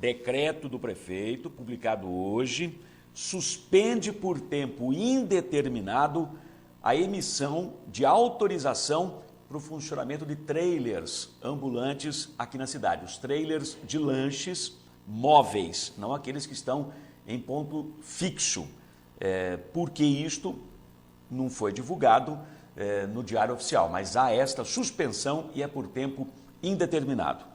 Decreto do prefeito, publicado hoje, suspende por tempo indeterminado a emissão de autorização para o funcionamento de trailers ambulantes aqui na cidade. Os trailers de lanches móveis, não aqueles que estão em ponto fixo. Porque isto não foi divulgado no Diário Oficial, mas há esta suspensão e é por tempo indeterminado.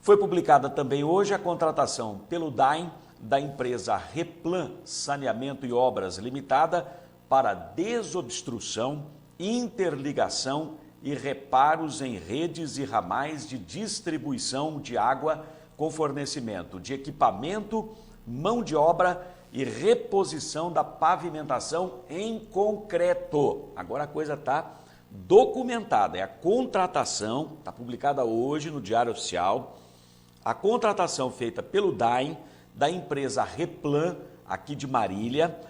Foi publicada também hoje a contratação pelo DAIM da empresa Replan Saneamento e Obras Limitada para desobstrução, interligação e reparos em redes e ramais de distribuição de água com fornecimento de equipamento, mão de obra e reposição da pavimentação em concreto. Agora a coisa está documentada, é a contratação, está publicada hoje no Diário Oficial, a contratação feita pelo DAIM, da empresa Replan, aqui de Marília,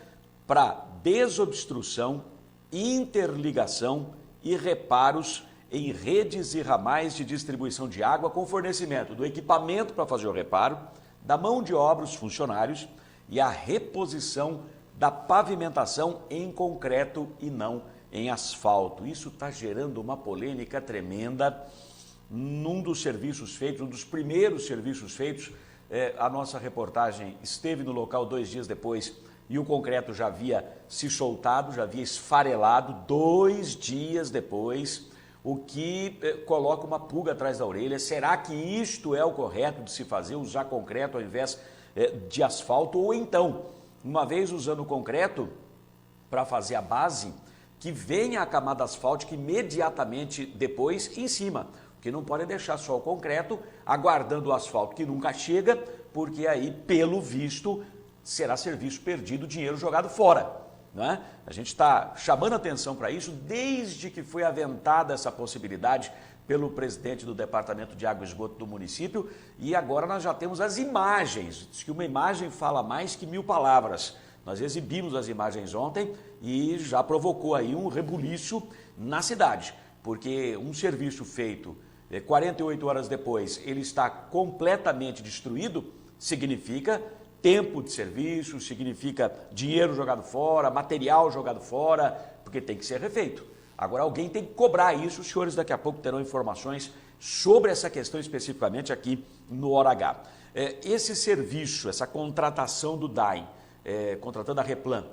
para desobstrução, interligação e reparos em redes e ramais de distribuição de água com fornecimento do equipamento para fazer o reparo, da mão de obra, os funcionários, e a reposição da pavimentação em concreto e não em asfalto. Isso está gerando uma polêmica tremenda num dos serviços feitos, um dos primeiros serviços feitos. A nossa reportagem esteve no local 2 dias depois e o concreto já havia se soltado, já havia esfarelado 2 dias depois, o que coloca uma pulga atrás da orelha. Será que isto é o correto de se fazer, usar concreto ao invés de asfalto? Ou então, uma vez usando o concreto para fazer a base, que venha a camada asfáltica imediatamente depois em cima, porque não pode deixar só o concreto aguardando o asfalto que nunca chega, porque aí, pelo visto, será serviço perdido, dinheiro jogado fora. Não é? A gente está chamando atenção para isso desde que foi aventada essa possibilidade pelo presidente do Departamento de Água e Esgoto do município, e agora nós já temos as imagens. Diz que uma imagem fala mais que 1000 palavras. Nós exibimos as imagens ontem e já provocou aí um rebuliço na cidade, porque um serviço feito 48 horas depois, ele está completamente destruído, significa tempo de serviço, significa dinheiro jogado fora, material jogado fora, porque tem que ser refeito. Agora alguém tem que cobrar isso, os senhores daqui a pouco terão informações sobre essa questão especificamente aqui no Hora H. Esse serviço, essa contratação do DAIM, contratando a Replan,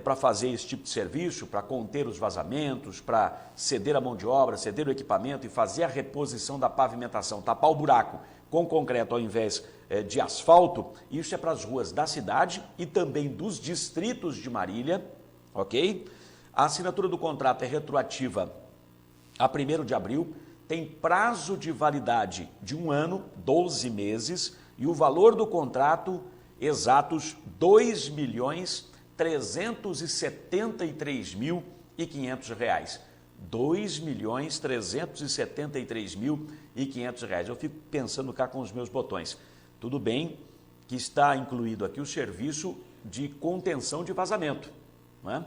para fazer esse tipo de serviço, para conter os vazamentos, para ceder a mão de obra, ceder o equipamento e fazer a reposição da pavimentação, tapar o buraco com concreto ao invés de asfalto, isso é para as ruas da cidade e também dos distritos de Marília, ok? A assinatura do contrato é retroativa a 1º de abril, tem prazo de validade de 1 ano, 12 meses, e o valor do contrato exatos R$ 2.373.500. R$ 2.373.500. Eu fico pensando cá com os meus botões. Tudo bem que está incluído aqui o serviço de contenção de vazamento, não é?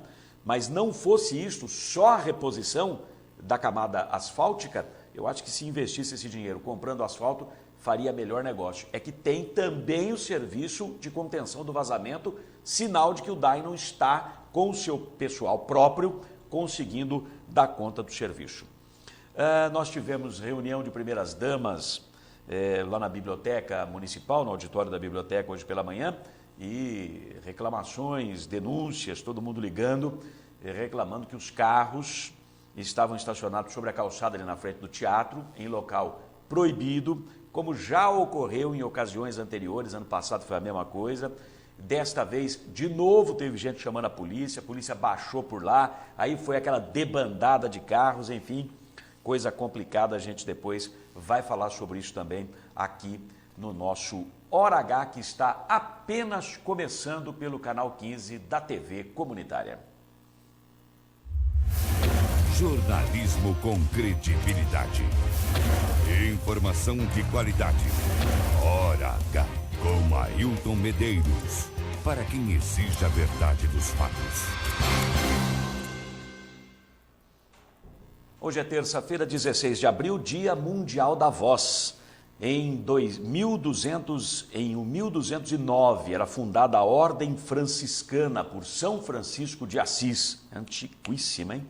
Mas não fosse isso, só a reposição da camada asfáltica, eu acho que se investisse esse dinheiro comprando asfalto, faria melhor negócio. É que tem também o serviço de contenção do vazamento, sinal de que o DAIM não está com o seu pessoal próprio conseguindo dar conta do serviço. Nós tivemos reunião de primeiras damas lá na Biblioteca Municipal, no auditório da Biblioteca, hoje pela manhã, e reclamações, denúncias, todo mundo ligando, reclamando que os carros estavam estacionados sobre a calçada ali na frente do teatro, em local proibido, como já ocorreu em ocasiões anteriores, ano passado foi a mesma coisa. Desta vez, de novo, teve gente chamando a polícia baixou por lá, aí foi aquela debandada de carros, enfim, coisa complicada. A gente depois vai falar sobre isso também aqui no nosso Hora H, que está apenas começando pelo canal 15 da TV Comunitária. Jornalismo com credibilidade. Informação de qualidade. Hora H, com Ailton Medeiros. Para quem exige a verdade dos fatos. Hoje é terça-feira, 16 de abril, Dia Mundial da Voz. Em 1209 era fundada a Ordem Franciscana por São Francisco de Assis, antiquíssima, hein?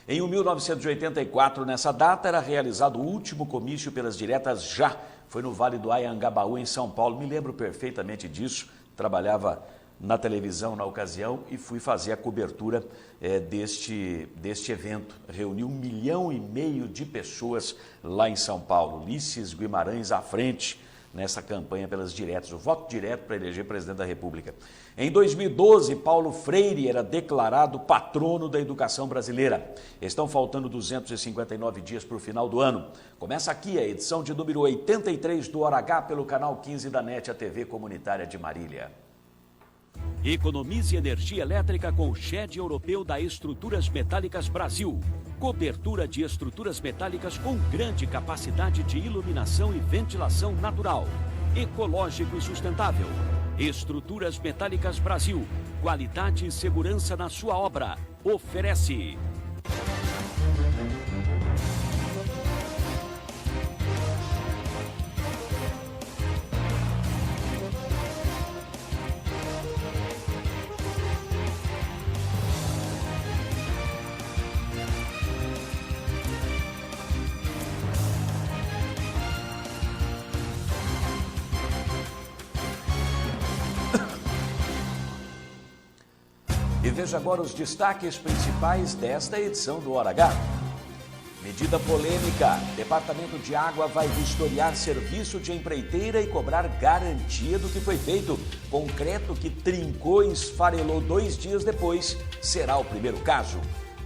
Em 1984, nessa data, era realizado o último comício pelas diretas já, foi no Vale do Anhangabaú, em São Paulo, me lembro perfeitamente disso, trabalhava na televisão na ocasião e fui fazer a cobertura deste evento. Reuniu 1,5 milhão de pessoas lá em São Paulo. Ulisses Guimarães à frente nessa campanha pelas diretas, o voto direto para eleger presidente da República. Em 2012, Paulo Freire era declarado patrono da educação brasileira. Estão faltando 259 dias para o final do ano. Começa aqui a edição de número 83 do Hora H pelo canal 15 da NET, a TV comunitária de Marília. Economize energia elétrica com o SHED europeu da Estruturas Metálicas Brasil. Cobertura de estruturas metálicas com grande capacidade de iluminação e ventilação natural. Ecológico e sustentável. Estruturas Metálicas Brasil. Qualidade e segurança na sua obra. Oferece. E veja agora os destaques principais desta edição do Hora H. Medida polêmica. Departamento de Água vai vistoriar serviço de empreiteira e cobrar garantia do que foi feito. Concreto que trincou e esfarelou 2 dias depois será o primeiro caso.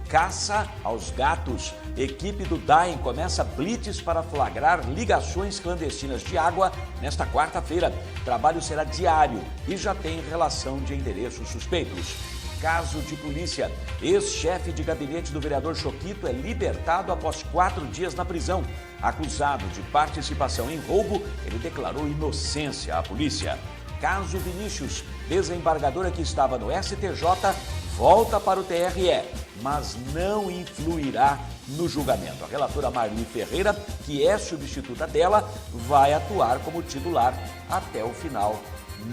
Caça aos gatos. Equipe do DAEM começa blitz para flagrar ligações clandestinas de água nesta quarta-feira. Trabalho será diário e já tem relação de endereços suspeitos. Caso de polícia. Ex-chefe de gabinete do vereador Choquito é libertado após 4 dias na prisão. Acusado de participação em roubo, ele declarou inocência à polícia. Caso Vinícius. Desembargadora que estava no STJ volta para o TRE, mas não influirá no julgamento. A relatora Marli Ferreira, que é substituta dela, vai atuar como titular até o final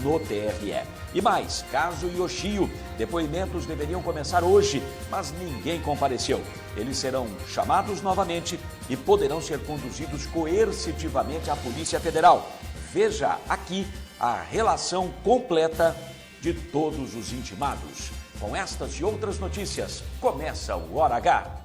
no TRE. E mais, caso Yoshio. Depoimentos deveriam começar hoje, mas ninguém compareceu. Eles serão chamados novamente e poderão ser conduzidos coercitivamente à Polícia Federal. Veja aqui a relação completa de todos os intimados. Com estas e outras notícias, começa o Hora H.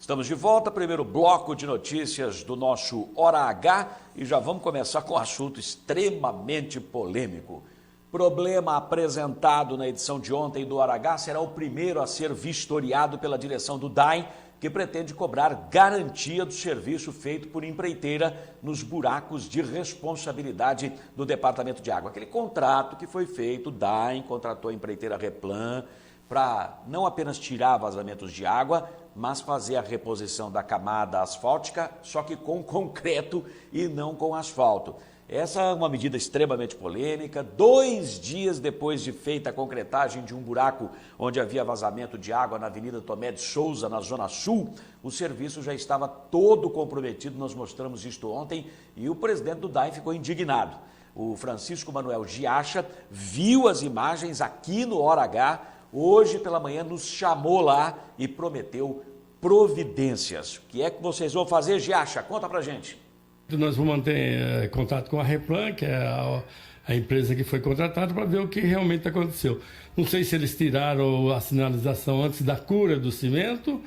Estamos de volta, primeiro bloco de notícias do nosso Hora H e já vamos começar com um assunto extremamente polêmico. Problema apresentado na edição de ontem do Hora H será o primeiro a ser vistoriado pela direção do DAEM, que pretende cobrar garantia do serviço feito por empreiteira nos buracos de responsabilidade do Departamento de Água. Aquele contrato que foi feito, o DAEM contratou a empreiteira Replan para não apenas tirar vazamentos de água, mas fazer a reposição da camada asfáltica, só que com concreto e não com asfalto. Essa é uma medida extremamente polêmica. 2 dias depois de feita a concretagem de um buraco onde havia vazamento de água na Avenida Tomé de Souza, na Zona Sul, o serviço já estava todo comprometido, nós mostramos isto ontem, e o presidente do DAEM ficou indignado. O Francisco Manuel Giacha viu as imagens aqui no Hora H, hoje pela manhã nos chamou lá e prometeu providências. O que é que vocês vão fazer, Giacha? Conta pra gente. Nós vamos manter contato com a Replan, que é a empresa que foi contratada, para ver o que realmente aconteceu. Não sei se eles tiraram a sinalização antes da cura do cimento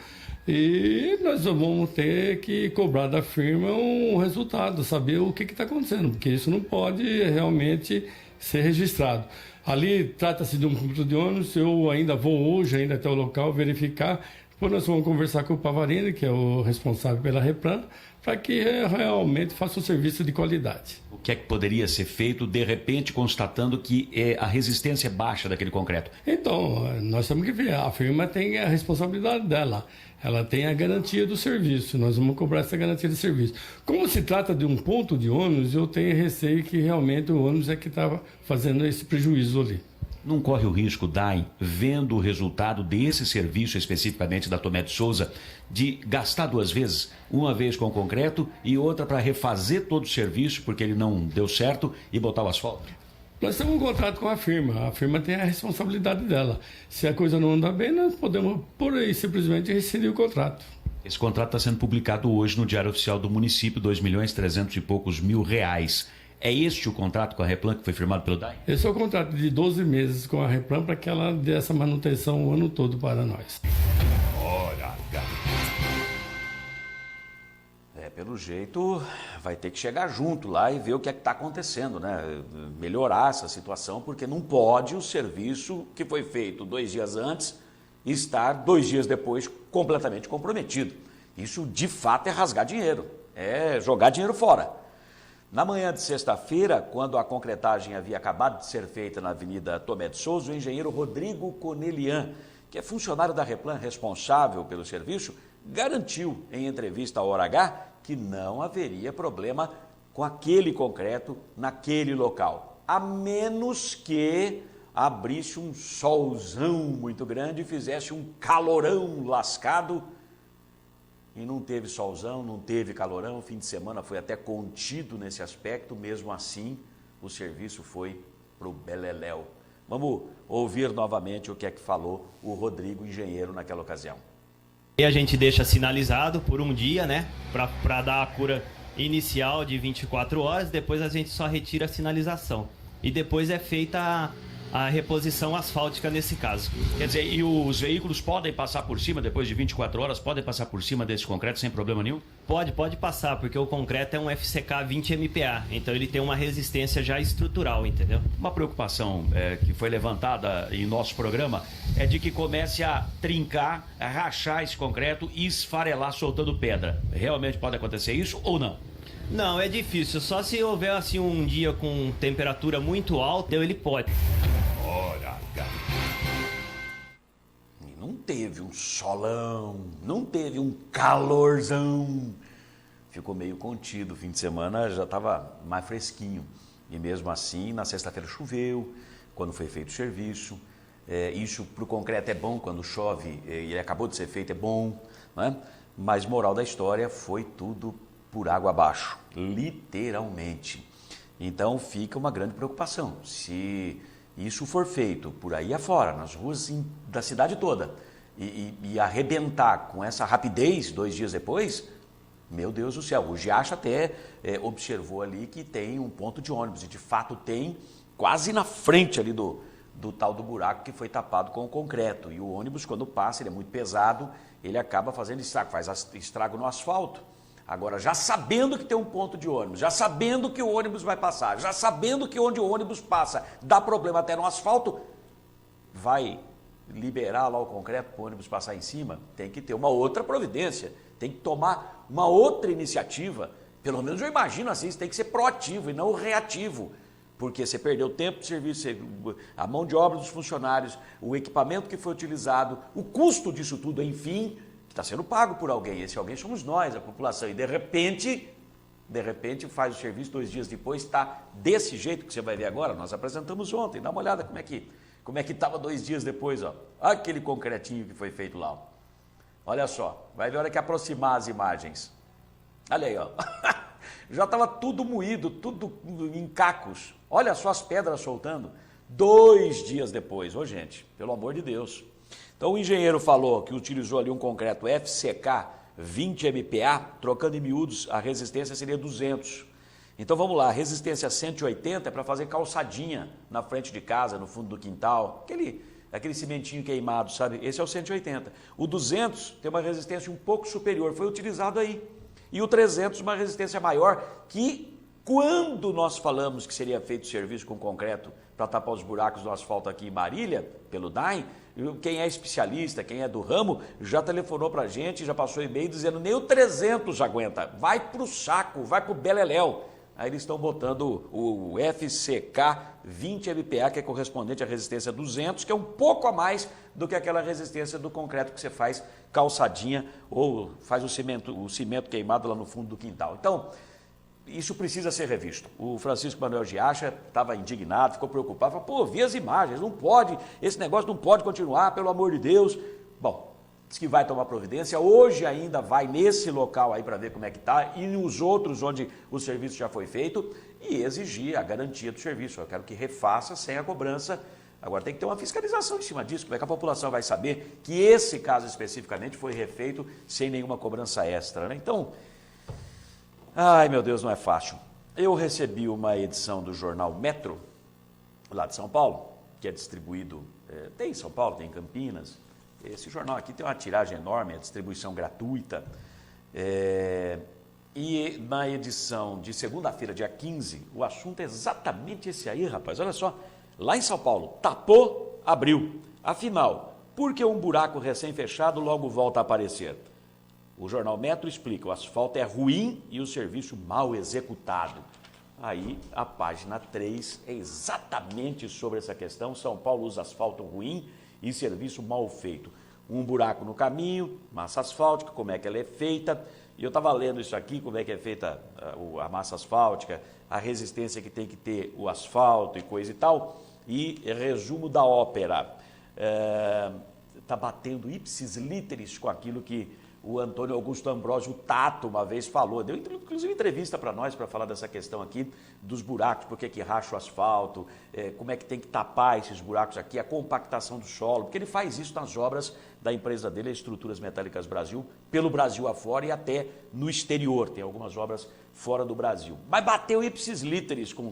e nós vamos ter que cobrar da firma um resultado, saber o que está acontecendo, porque isso não pode realmente ser registrado. Ali trata-se de um conjunto de ônibus, eu ainda vou hoje até o local verificar Depois nós vamos conversar com o Pavarini, que é o responsável pela Replan, para que realmente faça um serviço de qualidade. O que é que poderia ser feito, de repente, constatando que a resistência é baixa daquele concreto? Então, nós temos que ver, a firma tem a responsabilidade dela, ela tem a garantia do serviço, nós vamos cobrar essa garantia de serviço. Como se trata de um ponto de ônibus, eu tenho receio que realmente o ônibus é que estava fazendo esse prejuízo ali. Não corre o risco, DAI, vendo o resultado desse serviço especificamente da Tomé de Souza, de gastar 2 vezes, uma vez com concreto e outra para refazer todo o serviço, porque ele não deu certo, e botar o asfalto? Nós temos um contrato com a firma tem a responsabilidade dela. Se a coisa não andar bem, nós podemos, por aí, simplesmente rescindir o contrato. Esse contrato está sendo publicado hoje no Diário Oficial do município, 2.300 e poucos mil reais. É este o contrato com a Replan que foi firmado pelo DAI? Esse é o contrato de 12 meses com a Replan para que ela dê essa manutenção o ano todo para nós. Hora H. Pelo jeito, vai ter que chegar junto lá e ver o que é que está acontecendo, né? Melhorar essa situação, porque não pode o serviço que foi feito 2 dias antes estar 2 dias depois completamente comprometido. Isso, de fato, é rasgar dinheiro, é jogar dinheiro fora. Na manhã de sexta-feira, quando a concretagem havia acabado de ser feita na Avenida Tomé de Souza, o engenheiro Rodrigo Conelian, que é funcionário da Replan responsável pelo serviço, garantiu em entrevista à Hora H que não haveria problema com aquele concreto naquele local, a menos que abrisse um solzão muito grande e fizesse um calorão lascado. E não teve solzão, não teve calorão, o fim de semana foi até contido nesse aspecto, mesmo assim o serviço foi para o beleléu. Vamos ouvir novamente o que é que falou o Rodrigo, engenheiro, naquela ocasião. E a gente deixa sinalizado por um dia, né, para dar a cura inicial de 24 horas, depois a gente só retira a sinalização. E depois é feita a reposição asfáltica nesse caso. Quer dizer, e os veículos podem passar por cima, depois de 24 horas, podem passar por cima desse concreto sem problema nenhum? Pode passar, porque o concreto é um FCK 20 MPa, então ele tem uma resistência já estrutural, entendeu? Uma preocupação que foi levantada em nosso programa é de que comece a trincar, a rachar esse concreto e esfarelar soltando pedra. Realmente pode acontecer isso ou não? Não, é difícil, só se houver assim um dia com temperatura muito alta, ele pode. Hora H. E não teve um solão, não teve um calorzão. Ficou meio contido, o fim de semana já estava mais fresquinho. E mesmo assim, na sexta-feira choveu, quando foi feito o serviço. Isso para o concreto é bom, quando chove e ele acabou de ser feito é bom, né? Mas moral da história, foi tudo por água abaixo, literalmente. Então fica uma grande preocupação. Se isso for feito por aí afora, nas ruas da cidade toda, e arrebentar com essa rapidez 2 dias depois, meu Deus do céu, o Giacha até observou ali que tem um ponto de ônibus, e de fato tem quase na frente ali do tal do buraco que foi tapado com o concreto. E o ônibus, quando passa, ele é muito pesado, ele acaba fazendo estrago, faz estrago no asfalto. Agora, já sabendo que tem um ponto de ônibus, já sabendo que o ônibus vai passar, já sabendo que onde o ônibus passa dá problema até no asfalto, vai liberar lá o concreto para o ônibus passar em cima? Tem que ter uma outra providência, tem que tomar uma outra iniciativa. Pelo menos eu imagino assim, isso tem que ser proativo e não reativo, porque você perdeu tempo de serviço, a mão de obra dos funcionários, o equipamento que foi utilizado, o custo disso tudo, enfim, está sendo pago por alguém. Esse alguém somos nós, a população, e de repente faz o serviço 2 dias depois, está desse jeito que você vai ver agora. Nós apresentamos ontem, dá uma olhada como é que estava 2 dias depois, ó. Aquele concretinho que foi feito lá, ó. Olha só, vai ver a hora que aproximar as imagens. Olha aí, ó. Já estava tudo moído, tudo em cacos. Olha só as pedras soltando. 2 dias depois, ô gente, pelo amor de Deus. Então o engenheiro falou que utilizou ali um concreto FCK 20 MPa, trocando em miúdos, a resistência seria 200. Então vamos lá, a resistência 180 é para fazer calçadinha na frente de casa, no fundo do quintal, aquele cimentinho queimado, sabe? Esse é o 180. O 200 tem uma resistência um pouco superior, foi utilizado aí. E o 300 uma resistência maior, que quando nós falamos que seria feito serviço com concreto para tapar os buracos do asfalto aqui em Marília, pelo DAI, Quem é especialista, quem é do ramo, já telefonou para a gente, já passou e-mail dizendo nem o 300 aguenta, vai para o saco, vai para o beleléu. Aí eles estão botando o FCK 20 MPa, que é correspondente à resistência 200, que é um pouco a mais do que aquela resistência do concreto que você faz calçadinha ou faz o cimento queimado lá no fundo do quintal. Então, isso precisa ser revisto. O Francisco Manuel Giacha estava indignado, ficou preocupado, falou, pô, vi as imagens, não pode, esse negócio não pode continuar, pelo amor de Deus. Bom, diz que vai tomar providência, hoje ainda vai nesse local aí para ver como é que está e nos outros onde o serviço já foi feito e exigir a garantia do serviço. Eu quero que refaça sem a cobrança. Agora tem que ter uma fiscalização em cima disso, como é que a população vai saber que esse caso especificamente foi refeito sem nenhuma cobrança extra, né? Então, ai meu Deus, não é fácil. Eu recebi uma edição do jornal Metro, lá de São Paulo, que é distribuído, tem em São Paulo, tem em Campinas. Esse jornal aqui tem uma tiragem enorme, a distribuição gratuita. E na edição de segunda-feira, dia 15, o assunto é exatamente esse aí, rapaz. Olha só, lá em São Paulo, tapou, abriu. Afinal, por que um buraco recém-fechado logo volta a aparecer? O jornal Metro explica, o asfalto é ruim e o serviço mal executado. Aí a página 3 é exatamente sobre essa questão. São Paulo usa asfalto ruim e serviço mal feito. Um buraco no caminho, massa asfáltica, como é que ela é feita. E eu estava lendo isso aqui, como é que é feita a massa asfáltica, a resistência que tem que ter o asfalto e coisa e tal. E resumo da ópera. Está batendo ipsis literis com aquilo que o Antônio Augusto Ambrosio Tato uma vez falou, deu inclusive entrevista para nós para falar dessa questão aqui dos buracos, por que racha o asfalto, como é que tem que tapar esses buracos aqui, a compactação do solo, porque ele faz isso nas obras da empresa dele, a Estruturas Metálicas Brasil, pelo Brasil afora e até no exterior, tem algumas obras fora do Brasil. Mas bateu ipsis literis com o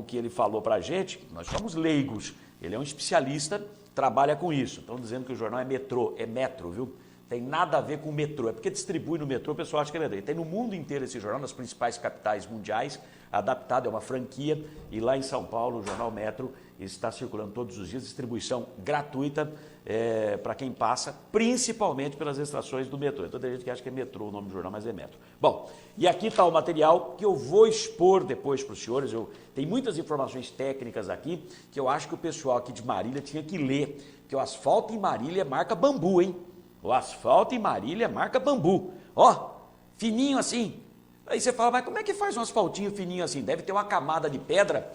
que ele falou para a gente, nós somos leigos, ele é um especialista, trabalha com isso, estão dizendo que o jornal é metro, viu? Tem nada a ver com o metrô, é porque distribui no metrô, o pessoal acha que é verdade. Tem no mundo inteiro esse jornal, nas principais capitais mundiais, adaptado, é uma franquia, e lá em São Paulo, o jornal Metro está circulando todos os dias, distribuição gratuita para quem passa, principalmente pelas estações do metrô. Então tem gente que acha que é metrô o nome do jornal, mas é Metro. Bom, e aqui está o material que eu vou expor depois para os senhores. Tem muitas informações técnicas aqui que eu acho que o pessoal aqui de Marília tinha que ler, que o asfalto em Marília é marca Bambu, hein? O asfalto em Marília é marca Bambu. Ó, fininho assim. Aí você fala, mas como é que faz um asfaltinho fininho assim? Deve ter uma camada de pedra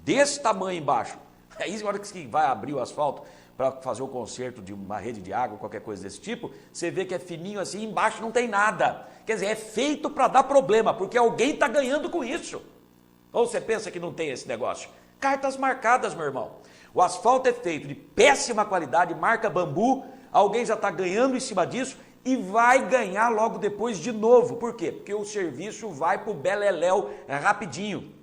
desse tamanho embaixo. Aí na hora que vai abrir o asfalto para fazer o conserto de uma rede de água, qualquer coisa desse tipo, você vê que é fininho assim, embaixo não tem nada. Quer dizer, é feito para dar problema, porque alguém está ganhando com isso. Ou você pensa que não tem esse negócio? Cartas marcadas, meu irmão. O asfalto é feito de péssima qualidade, marca Bambu, alguém já está ganhando em cima disso e vai ganhar logo depois de novo. Por quê? Porque o serviço vai para o beleléu rapidinho.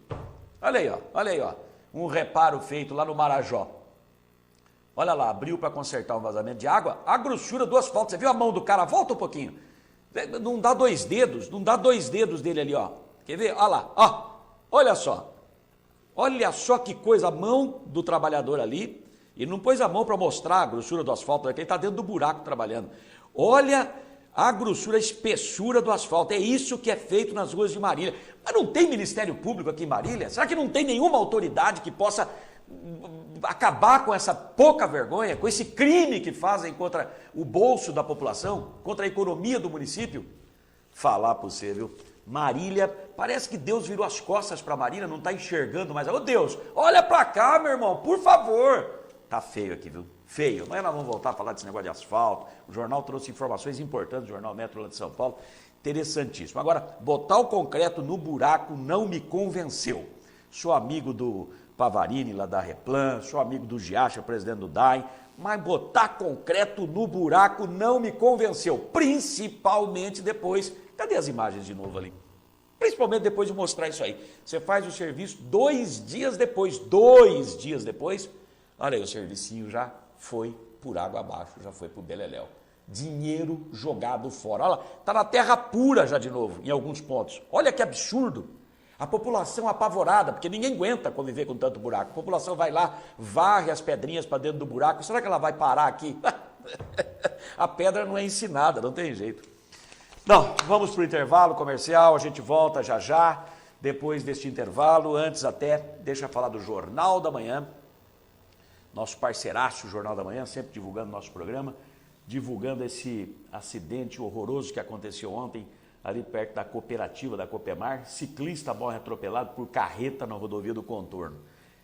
Olha aí, ó. Um reparo feito lá no Marajó. Olha lá, abriu para consertar um vazamento de água, a grossura do asfalto. Você viu a mão do cara? Volta um pouquinho. Não dá dois dedos dele ali, ó. Quer ver? Olha lá, ó. Olha só. Olha só que coisa, a mão do trabalhador ali. E não pôs a mão para mostrar a grossura do asfalto, ele está dentro do buraco trabalhando. Olha a grossura, a espessura do asfalto, é isso que é feito nas ruas de Marília. Mas não tem Ministério Público aqui em Marília? Será que não tem nenhuma autoridade que possa acabar com essa pouca vergonha, com esse crime que fazem contra o bolso da população, contra a economia do município? Falar para você, viu? Marília, parece que Deus virou as costas para Marília, não está enxergando mais. Ô Deus, olha para cá, meu irmão, por favor. Tá feio aqui, viu? Feio. Mas nós vamos voltar a falar desse negócio de asfalto. O jornal trouxe informações importantes, o jornal Metro lá de São Paulo. Interessantíssimo. Agora, botar o concreto no buraco não me convenceu. Sou amigo do Pavarini, lá da Replan, sou amigo do Giacha, presidente do DAI, mas botar concreto no buraco não me convenceu. Principalmente depois... Cadê as imagens de novo ali? Principalmente depois de mostrar isso aí. Você faz o serviço 2 dias depois. Olha aí, o servicinho já foi por água abaixo, já foi para o beleléu. Dinheiro jogado fora. Olha lá, está na terra pura já de novo, em alguns pontos. Olha que absurdo. A população apavorada, porque ninguém aguenta conviver com tanto buraco. A população vai lá, varre as pedrinhas para dentro do buraco. Será que ela vai parar aqui? A pedra não é ensinada, não tem jeito. Não, vamos para o intervalo comercial, a gente volta já já, depois deste intervalo. Antes até, deixa eu falar do Jornal da Manhã, nosso parceiraço, o Jornal da Manhã, sempre divulgando nosso programa, divulgando esse acidente horroroso que aconteceu ontem, ali perto da cooperativa da Copemar. Ciclista morre atropelado por carreta na rodovia do Contorno.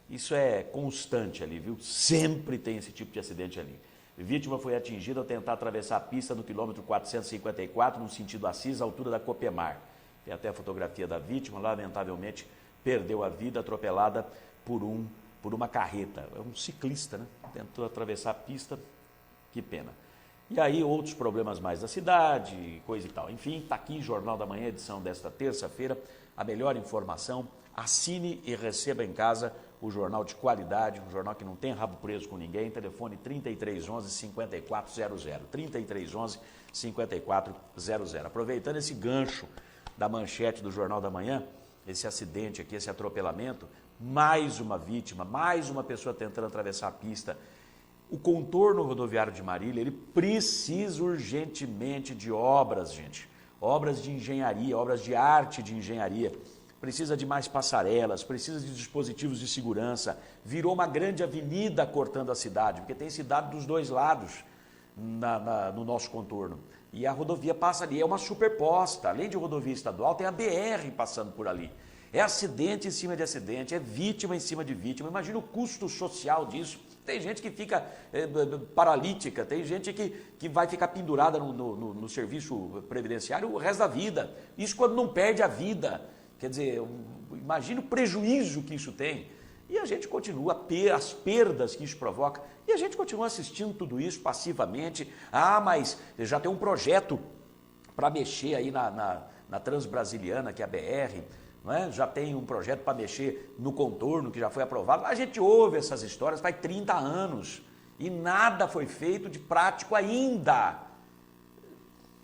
Isso é constante ali, viu? Sempre tem esse tipo de acidente ali. A vítima foi atingida ao tentar atravessar a pista no quilômetro 454, no sentido Assis, à altura da Copemar. Tem até a fotografia da vítima, lamentavelmente perdeu a vida atropelada por uma carreta. É um ciclista, né? Tentou atravessar a pista, que pena. E aí outros problemas mais da cidade, coisa e tal. Enfim, está aqui Jornal da Manhã, edição desta terça-feira, a melhor informação. Assine e receba em casa o jornal de qualidade, um jornal que não tem rabo preso com ninguém. Telefone 3311-5400, 3311-5400. Aproveitando esse gancho da manchete do Jornal da Manhã, esse acidente aqui, esse atropelamento, mais uma vítima, mais uma pessoa tentando atravessar a pista. O contorno rodoviário de Marília, ele precisa urgentemente de obras, gente. Obras de engenharia, obras de arte de engenharia. Precisa de mais passarelas, precisa de dispositivos de segurança. Virou uma grande avenida cortando a cidade, porque tem cidade dos dois lados no nosso contorno. E a rodovia passa ali, é uma superposta. Além de rodovia estadual, tem a BR passando por ali. É acidente em cima de acidente, é vítima em cima de vítima. Imagina o custo social disso. Tem gente que fica paralítica, tem gente que vai ficar pendurada no serviço previdenciário o resto da vida. Isso quando não perde a vida. Quer dizer, imagina o prejuízo que isso tem. E a gente continua, as perdas que isso provoca, e a gente continua assistindo tudo isso passivamente. Ah, mas já tem um projeto para mexer aí na Transbrasiliana, que é a BR, não é? Já tem um projeto para mexer no contorno, que já foi aprovado. A gente ouve essas histórias faz 30 anos e nada foi feito de prático ainda.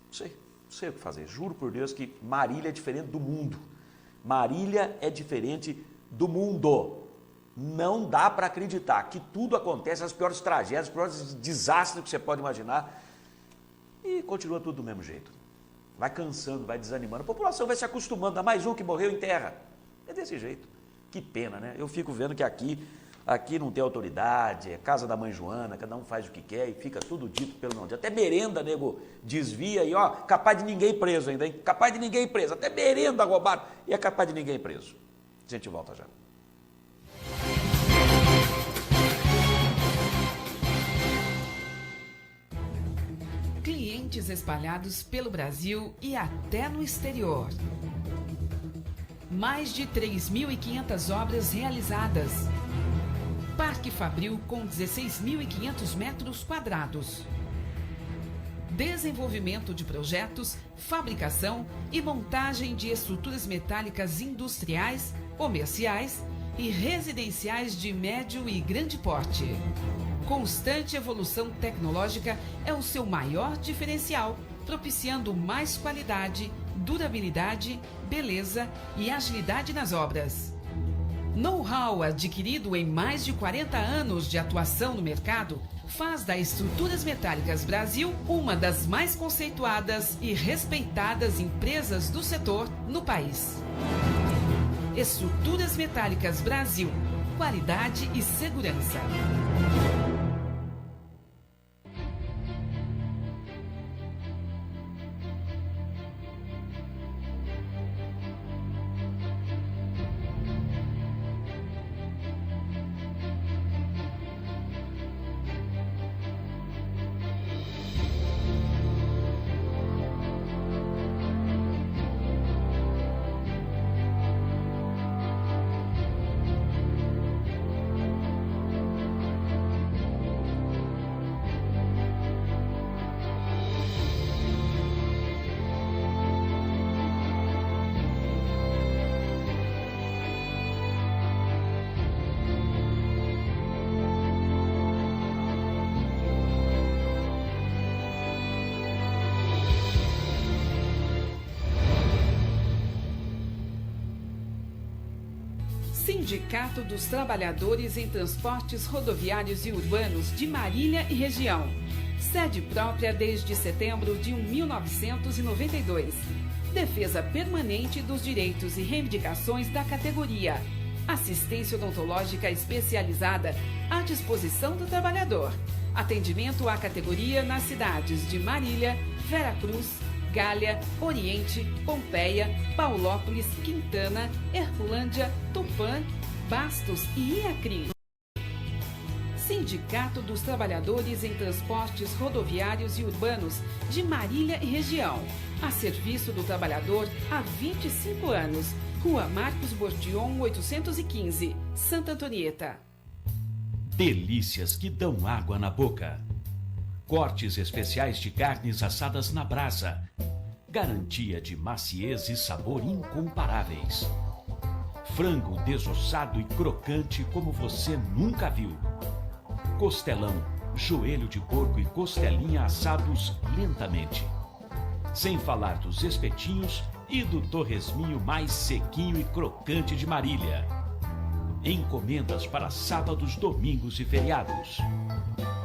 Não sei o que fazer. Juro por Deus que Marília é diferente do mundo. Marília é diferente do mundo. Não dá para acreditar que tudo acontece, as piores tragédias, os piores desastres que você pode imaginar, e continua tudo do mesmo jeito. Vai cansando, vai desanimando, a população vai se acostumando a mais um que morreu em terra. É desse jeito. Que pena, né? Eu fico vendo que aqui não tem autoridade, é casa da mãe Joana, cada um faz o que quer e fica tudo dito pelo não. Até merenda, nego, desvia e ó, capaz de ninguém preso ainda, hein? Capaz de ninguém preso, até merenda roubaram e é capaz de ninguém preso. A gente volta já. Clientes espalhados pelo Brasil e até no exterior. Mais de 3.500 obras realizadas. Parque Fabril com 16.500 metros quadrados. Desenvolvimento de projetos, fabricação e montagem de estruturas metálicas industriais, comerciais e residenciais de médio e grande porte. Constante evolução tecnológica é o seu maior diferencial, propiciando mais qualidade, durabilidade, beleza e agilidade nas obras. Know-how adquirido em mais de 40 anos de atuação no mercado faz da Estruturas Metálicas Brasil uma das mais conceituadas e respeitadas empresas do setor no país. Estruturas Metálicas Brasil, qualidade e segurança. Sindicato dos Trabalhadores em Transportes Rodoviários e Urbanos de Marília e Região. Sede própria desde setembro de 1992. Defesa permanente dos direitos e reivindicações da categoria. Assistência odontológica especializada à disposição do trabalhador. Atendimento à categoria nas cidades de Marília, Veracruz, Gália, Oriente, Pompeia, Paulópolis, Quintana, Herculândia, Tupã, Bastos e Iacrim. Sindicato dos Trabalhadores em Transportes Rodoviários e Urbanos de Marília e Região. A serviço do trabalhador há 25 anos. Rua Marcos Bordion, 815, Santa Antonieta. Delícias que dão água na boca. Cortes especiais de carnes assadas na brasa. Garantia de maciez e sabor incomparáveis. Frango desossado e crocante como você nunca viu. Costelão, joelho de porco e costelinha assados lentamente. Sem falar dos espetinhos e do torresminho mais sequinho e crocante de Marília. Encomendas para sábados, domingos e feriados.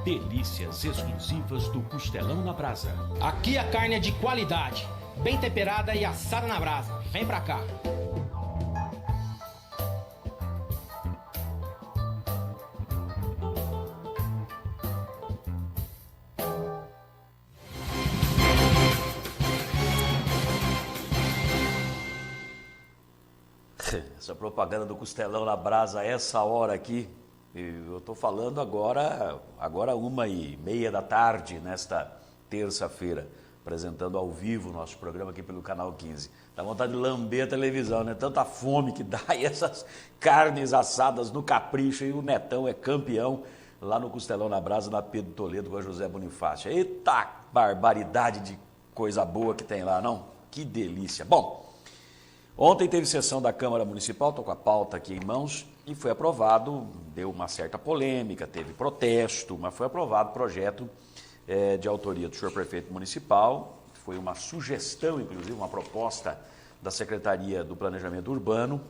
Delícias exclusivas do Costelão na Brasa. Aqui a carne é de qualidade, bem temperada e assada na brasa. Vem pra cá. Essa propaganda do Costelão na Brasa, essa hora aqui, eu estou falando agora 1h30 da tarde, nesta terça-feira, apresentando ao vivo o nosso programa aqui pelo Canal 15. Dá vontade de lamber a televisão, né? Tanta fome que dá, e essas carnes assadas no capricho, e o Netão é campeão lá no Costelão na Brasa, na Pedro Toledo com a José Bonifácio. Eita barbaridade de coisa boa que tem lá, não? Que delícia. Bom, ontem teve sessão da Câmara Municipal, estou com a pauta aqui em mãos, e foi aprovado, deu uma certa polêmica, teve protesto, mas foi aprovado o projeto de autoria do senhor prefeito municipal. Foi uma sugestão, inclusive, uma proposta da Secretaria do Planejamento Urbano.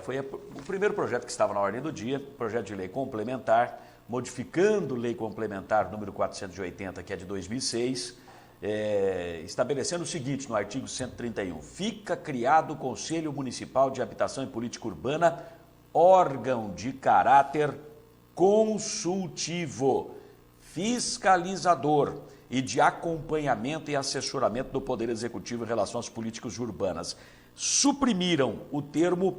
Foi o primeiro projeto que estava na ordem do dia, projeto de lei complementar, modificando lei complementar número 480, que é de 2006, estabelecendo o seguinte no artigo 131. Fica criado o Conselho Municipal de Habitação e Política Urbana, órgão de caráter consultivo, fiscalizador e de acompanhamento e assessoramento do Poder Executivo em relação às políticas urbanas. Suprimiram o termo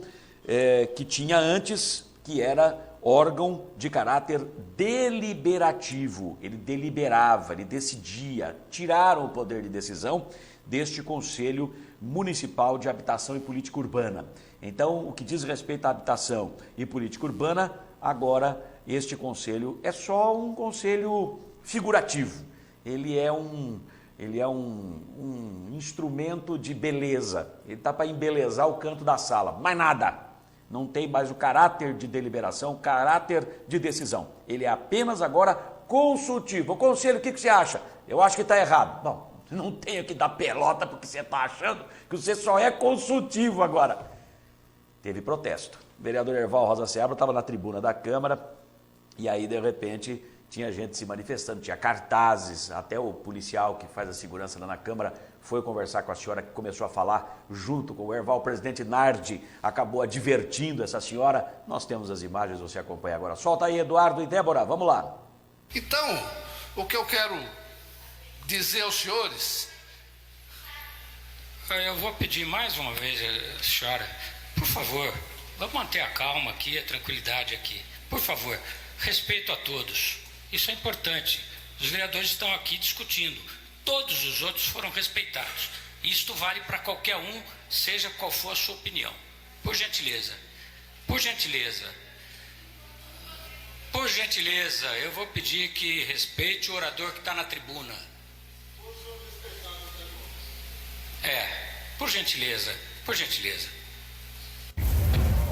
que tinha antes, que era órgão de caráter deliberativo. Ele deliberava, ele decidia. Tiraram o poder de decisão deste Conselho Municipal de Habitação e Política Urbana. Então, o que diz respeito à habitação e política urbana, agora este conselho é só um conselho figurativo. Ele é um instrumento de beleza. Ele está para embelezar o canto da sala, mais nada. Não tem mais o caráter de deliberação, o caráter de decisão. Ele é apenas agora consultivo. O conselho, o que você acha? Eu acho que está errado. Bom, não tenho que dar pelota porque você está achando que você só é consultivo agora. Teve protesto. O vereador Erval Rosa Seabra estava na tribuna da Câmara e aí, de repente, tinha gente se manifestando, tinha cartazes, até o policial que faz a segurança lá na Câmara foi conversar com a senhora, que começou a falar junto com o Erval. O presidente Nardi acabou advertindo essa senhora. Nós temos as imagens, você acompanha agora. Solta aí, Eduardo e Débora, vamos lá. Então, o que eu quero dizer aos senhores... Eu vou pedir mais uma vez, senhora, por favor, vamos manter a calma aqui, a tranquilidade aqui. Por favor, respeito a todos. Isso é importante. Os vereadores estão aqui discutindo. Todos os outros foram respeitados. Isto vale para qualquer um, seja qual for a sua opinião. Por gentileza, eu vou pedir que respeite o orador que está na tribuna. Por gentileza.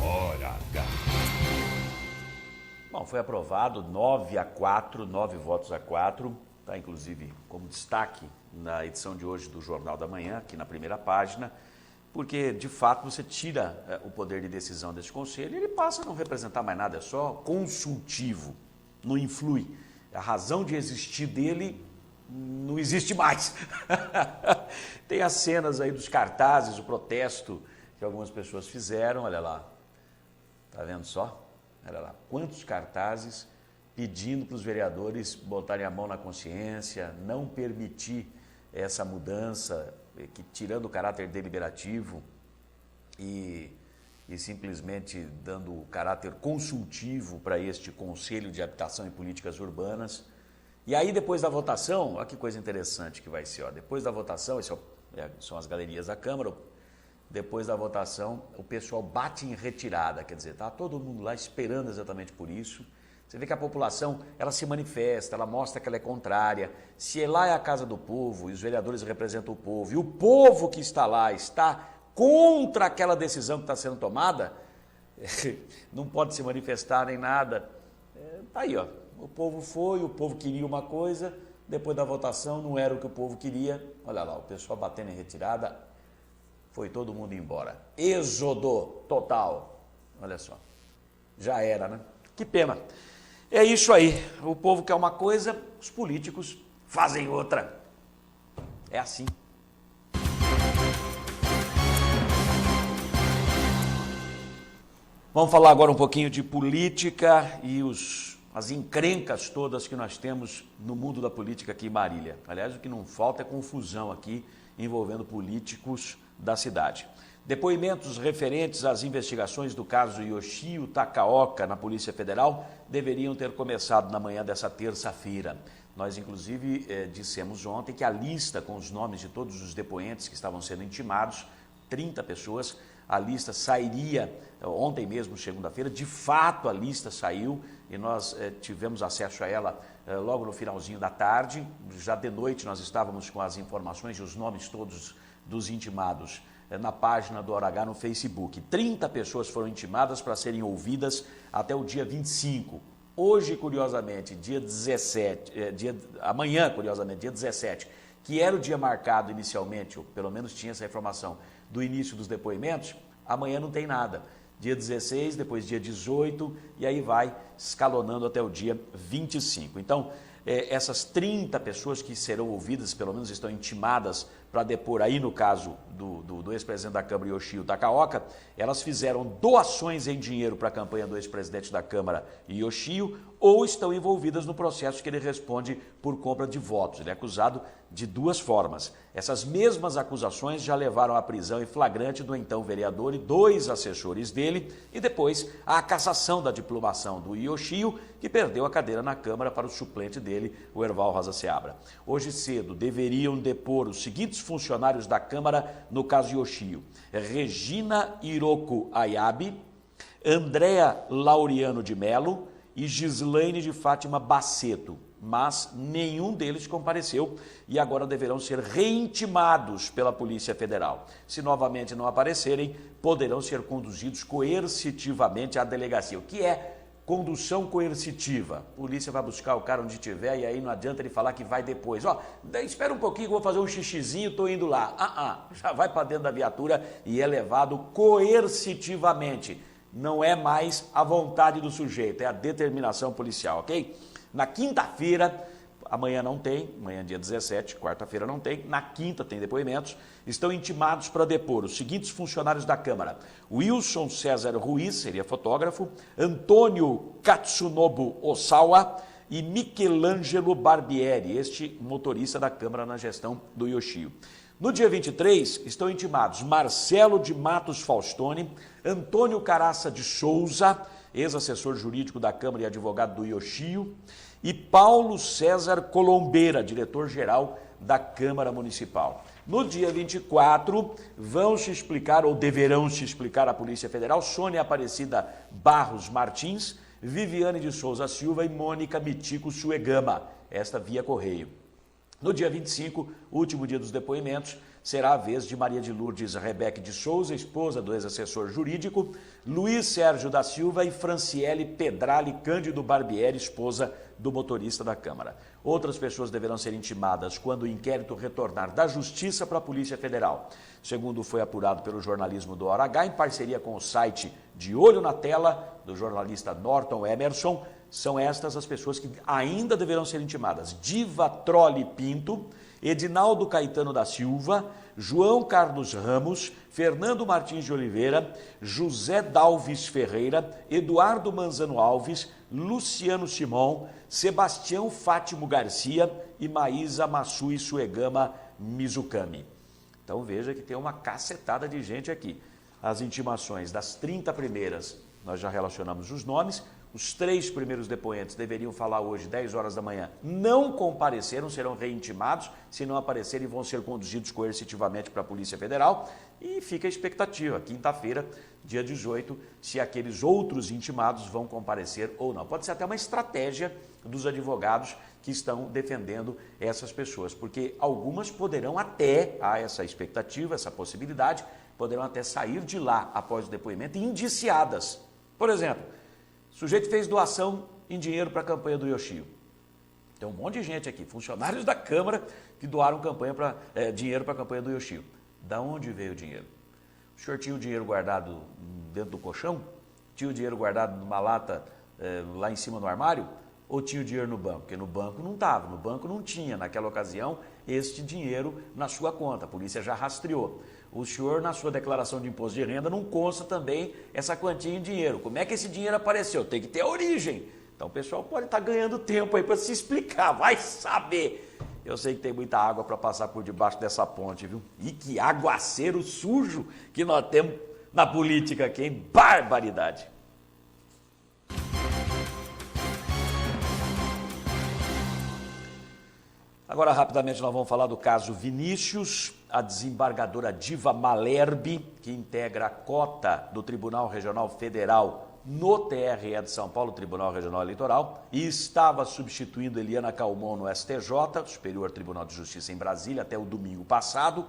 Hora H. Bom, foi aprovado 9-4, 9 votos a 4, está inclusive como destaque na edição de hoje do Jornal da Manhã, aqui na primeira página. porque de fato você tira o poder de decisão desse conselho e ele passa a não representar mais nada, é só consultivo, não influi. A razão de existir dele não existe mais. Tem as cenas aí dos cartazes, o protesto que algumas pessoas fizeram, olha lá, tá vendo só? Olha lá, quantos cartazes pedindo para os vereadores botarem a mão na consciência, não permitir essa mudança, que, tirando o caráter deliberativo e simplesmente dando o caráter consultivo para este Conselho de Habitação e Políticas Urbanas. E aí, depois da votação, olha que coisa interessante que vai ser, ó, depois da votação, são as galerias da Câmara, depois da votação, o pessoal bate em retirada, quer dizer, está todo mundo lá esperando exatamente por isso. Você vê que a população, ela se manifesta, ela mostra que ela é contrária. Se lá é a casa do povo e os vereadores representam o povo, e o povo que está lá está contra aquela decisão que está sendo tomada, não pode se manifestar nem nada. Está aí, ó. O povo foi, o povo queria uma coisa, depois da votação não era o que o povo queria. Olha lá, o pessoal batendo em retirada, foi todo mundo embora. Êxodo total. Olha só, já era, né? Que pena. É isso aí, o povo quer uma coisa, os políticos fazem outra. É assim. Vamos falar agora um pouquinho de política e as encrencas todas que nós temos no mundo da política aqui em Marília. Aliás, o que não falta é confusão aqui envolvendo políticos da cidade. Depoimentos referentes às investigações do caso Yoshio Takaoka na Polícia Federal deveriam ter começado na manhã dessa terça-feira. Nós, inclusive, dissemos ontem que a lista com os nomes de todos os depoentes que estavam sendo intimados, 30 pessoas, a lista sairia ontem mesmo, segunda-feira. De fato, a lista saiu e nós tivemos acesso a ela logo no finalzinho da tarde. Já de noite nós estávamos com as informações e os nomes todos dos intimados na página do Hora H no Facebook. 30 pessoas foram intimadas para serem ouvidas até o dia 25. Hoje, curiosamente, dia 17, amanhã, curiosamente, dia 17, que era o dia marcado inicialmente, ou pelo menos tinha essa informação, do início dos depoimentos, amanhã não tem nada. Dia 16, depois dia 18, e aí vai escalonando até o dia 25. Então, essas 30 pessoas que serão ouvidas, pelo menos estão intimadas para depor aí no caso do ex-presidente da Câmara, Yoshio Takaoka, elas fizeram doações em dinheiro para a campanha do ex-presidente da Câmara, Yoshio, ou estão envolvidas no processo que ele responde por compra de votos. Ele é acusado de duas formas. Essas mesmas acusações já levaram à prisão em flagrante do então vereador e 2 assessores dele, e depois à cassação da diplomação do Yoshio, que perdeu a cadeira na Câmara para o suplente dele, o Erval Rosa Seabra. Hoje cedo deveriam depor os seguintes funcionários da Câmara no caso Yoshio: Regina Hiroko Ayabe, Andréa Laureano de Melo e Gislaine de Fátima Baceto, mas nenhum deles compareceu e agora deverão ser reintimados pela Polícia Federal. Se novamente não aparecerem, poderão ser conduzidos coercitivamente à delegacia. O que é condução coercitiva? A polícia vai buscar o cara onde estiver e aí não adianta ele falar que vai depois. Espera um pouquinho que eu vou fazer um xixizinho, estou indo lá. Já vai para dentro da viatura e é levado coercitivamente. Não é mais a vontade do sujeito, é a determinação policial, ok? Na quinta-feira, amanhã não tem, amanhã dia 17, quarta-feira não tem, na quinta tem depoimentos, estão intimados para depor os seguintes funcionários da Câmara: Wilson César Ruiz, seria fotógrafo, Antônio Katsunobu Osawa e Michelangelo Barbieri, este motorista da Câmara na gestão do Yoshio. No dia 23, estão intimados Marcelo de Matos Faustoni, Antônio Caraça de Souza, ex-assessor jurídico da Câmara e advogado do Yoshio, e Paulo César Colombeira, diretor-geral da Câmara Municipal. No dia 24, vão se explicar, ou deverão se explicar à Polícia Federal, Sônia Aparecida Barros Martins, Viviane de Souza Silva e Mônica Mitico Suegama, esta via correio. No dia 25, último dia dos depoimentos, será a vez de Maria de Lourdes Rebeque de Souza, esposa do ex-assessor jurídico, Luiz Sérgio da Silva e Franciele Pedrali Cândido Barbieri, esposa do motorista da Câmara. Outras pessoas deverão ser intimadas quando o inquérito retornar da Justiça para a Polícia Federal. Segundo foi apurado pelo jornalismo do Hora H, em parceria com o site De Olho na Tela, do jornalista Norton Emerson, são estas as pessoas que ainda deverão ser intimadas: Diva Trolli Pinto, Edinaldo Caetano da Silva, João Carlos Ramos, Fernando Martins de Oliveira, José Dalves Ferreira, Eduardo Manzano Alves, Luciano Simão, Sebastião Fátimo Garcia e Maísa Massui Suegama Mizukami. Então veja que tem uma cacetada de gente aqui. As intimações das 30 primeiras, nós já relacionamos os nomes. Os 3 primeiros depoentes deveriam falar hoje, 10 horas da manhã, não compareceram, serão reintimados. Se não aparecerem, vão ser conduzidos coercitivamente para a Polícia Federal. E fica a expectativa, quinta-feira, dia 18, se aqueles outros intimados vão comparecer ou não. Pode ser até uma estratégia dos advogados que estão defendendo essas pessoas, porque algumas poderão até, há essa expectativa, essa possibilidade, poderão até sair de lá após o depoimento indiciadas. Por exemplo, o sujeito fez doação em dinheiro para a campanha do Yoshio. Tem um monte de gente aqui, funcionários da Câmara, que doaram dinheiro para a campanha do Yoshio. Da onde veio o dinheiro? O senhor tinha o dinheiro guardado dentro do colchão? Tinha o dinheiro guardado numa lata lá em cima no armário? Ou tinha o dinheiro no banco? Porque no banco não estava, no banco não tinha, naquela ocasião, este dinheiro na sua conta. A polícia já rastreou. O senhor, na sua declaração de imposto de renda, não consta também essa quantia em dinheiro. Como é que esse dinheiro apareceu? Tem que ter a origem. Então o pessoal pode estar ganhando tempo aí para se explicar, vai saber. Eu sei que tem muita água para passar por debaixo dessa ponte, viu? E que aguaceiro sujo que nós temos na política aqui, hein? Barbaridade. Agora, rapidamente, nós vamos falar do caso Vinícius. A desembargadora Diva Malherbe, que integra a cota do Tribunal Regional Federal no TRE de São Paulo, Tribunal Regional Eleitoral, e estava substituindo Eliana Calmon no STJ, Superior Tribunal de Justiça em Brasília, até o domingo passado,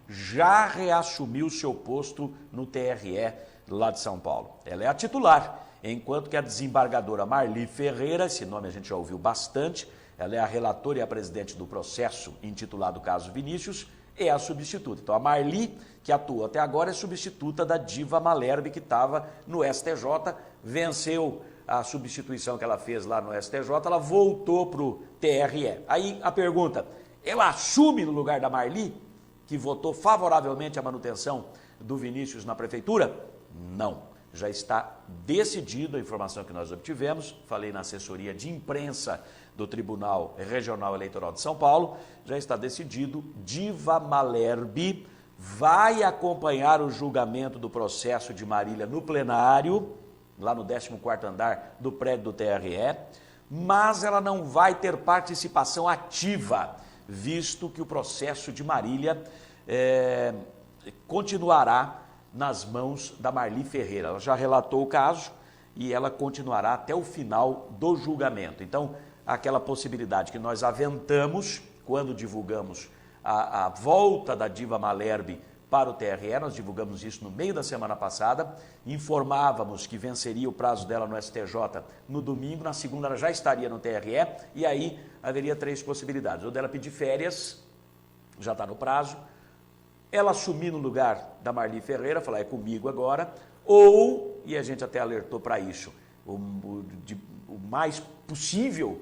já reassumiu seu posto no TRE lá de São Paulo. Ela é a titular, enquanto que a desembargadora Marli Ferreira, esse nome a gente já ouviu bastante, ela é a relatora e a presidente do processo intitulado Caso Vinícius, é a substituta. Então a Marli, que atuou até agora, é substituta da Diva Malherbe, que estava no STJ, venceu a substituição que ela fez lá no STJ, ela voltou para o TRE. Aí a pergunta, ela assume no lugar da Marli, que votou favoravelmente a manutenção do Vinícius na prefeitura? Não. Já está decidido, a informação que nós obtivemos, falei na assessoria de imprensa do Tribunal Regional Eleitoral de São Paulo, já está decidido, Diva Malherbe vai acompanhar o julgamento do processo de Marília no plenário, lá no 14º andar do prédio do TRE, mas ela não vai ter participação ativa, visto que o processo de Marília continuará nas mãos da Marli Ferreira. Ela já relatou o caso e ela continuará até o final do julgamento. Então, aquela possibilidade que nós aventamos quando divulgamos a volta da Diva Malherbe para o TRE, nós divulgamos isso no meio da semana passada, informávamos que venceria o prazo dela no STJ no domingo, na segunda ela já estaria no TRE, e aí haveria 3 possibilidades: ou dela pedir férias, já está no prazo, ela assumir no lugar da Marli Ferreira, falar é comigo agora, ou, e a gente até alertou para isso, o mais possível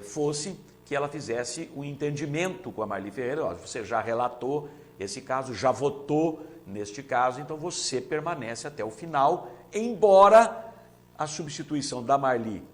fosse que ela fizesse um entendimento com a Marli Ferreira. Ó, você já relatou esse caso, já votou neste caso, então você permanece até o final, embora a substituição da Marli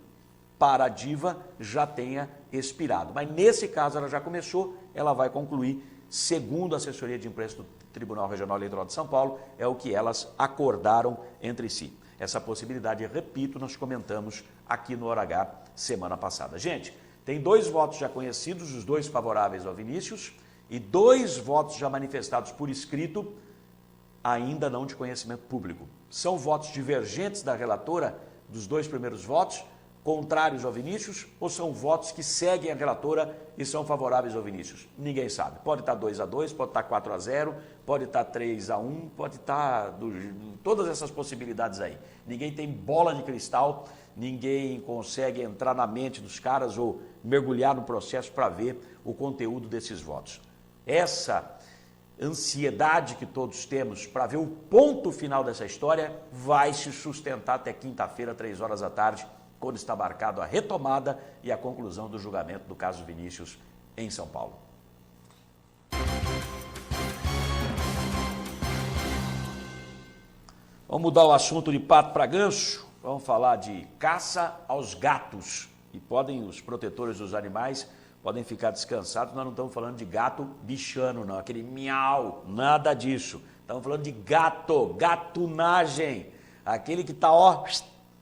para a Diva já tenha expirado. Mas nesse caso ela já começou, ela vai concluir, segundo a assessoria de imprensa do Tribunal Regional Eleitoral de São Paulo, é o que elas acordaram entre si. Essa possibilidade, repito, nós comentamos aqui no Hora H semana passada. Gente, tem 2 votos já conhecidos, os 2 favoráveis ao Vinícius, e 2 votos já manifestados por escrito, ainda não de conhecimento público. São votos divergentes da relatora dos 2 primeiros votos, contrários ao Vinícius ou são votos que seguem a relatora e são favoráveis ao Vinícius? Ninguém sabe. Pode estar 2-2, pode estar 4-0, pode estar 3-1, pode estar todas essas possibilidades aí. Ninguém tem bola de cristal, ninguém consegue entrar na mente dos caras ou mergulhar no processo para ver o conteúdo desses votos. Essa ansiedade que todos temos para ver o ponto final dessa história vai se sustentar até quinta-feira, 3 da tarde, quando está marcado a retomada e a conclusão do julgamento do caso Vinícius em São Paulo. Vamos mudar o assunto de pato para ganso, vamos falar de caça aos gatos. E os protetores dos animais podem ficar descansados, nós não estamos falando de gato bichano não, aquele miau, nada disso. Estamos falando de gatunagem, aquele que está,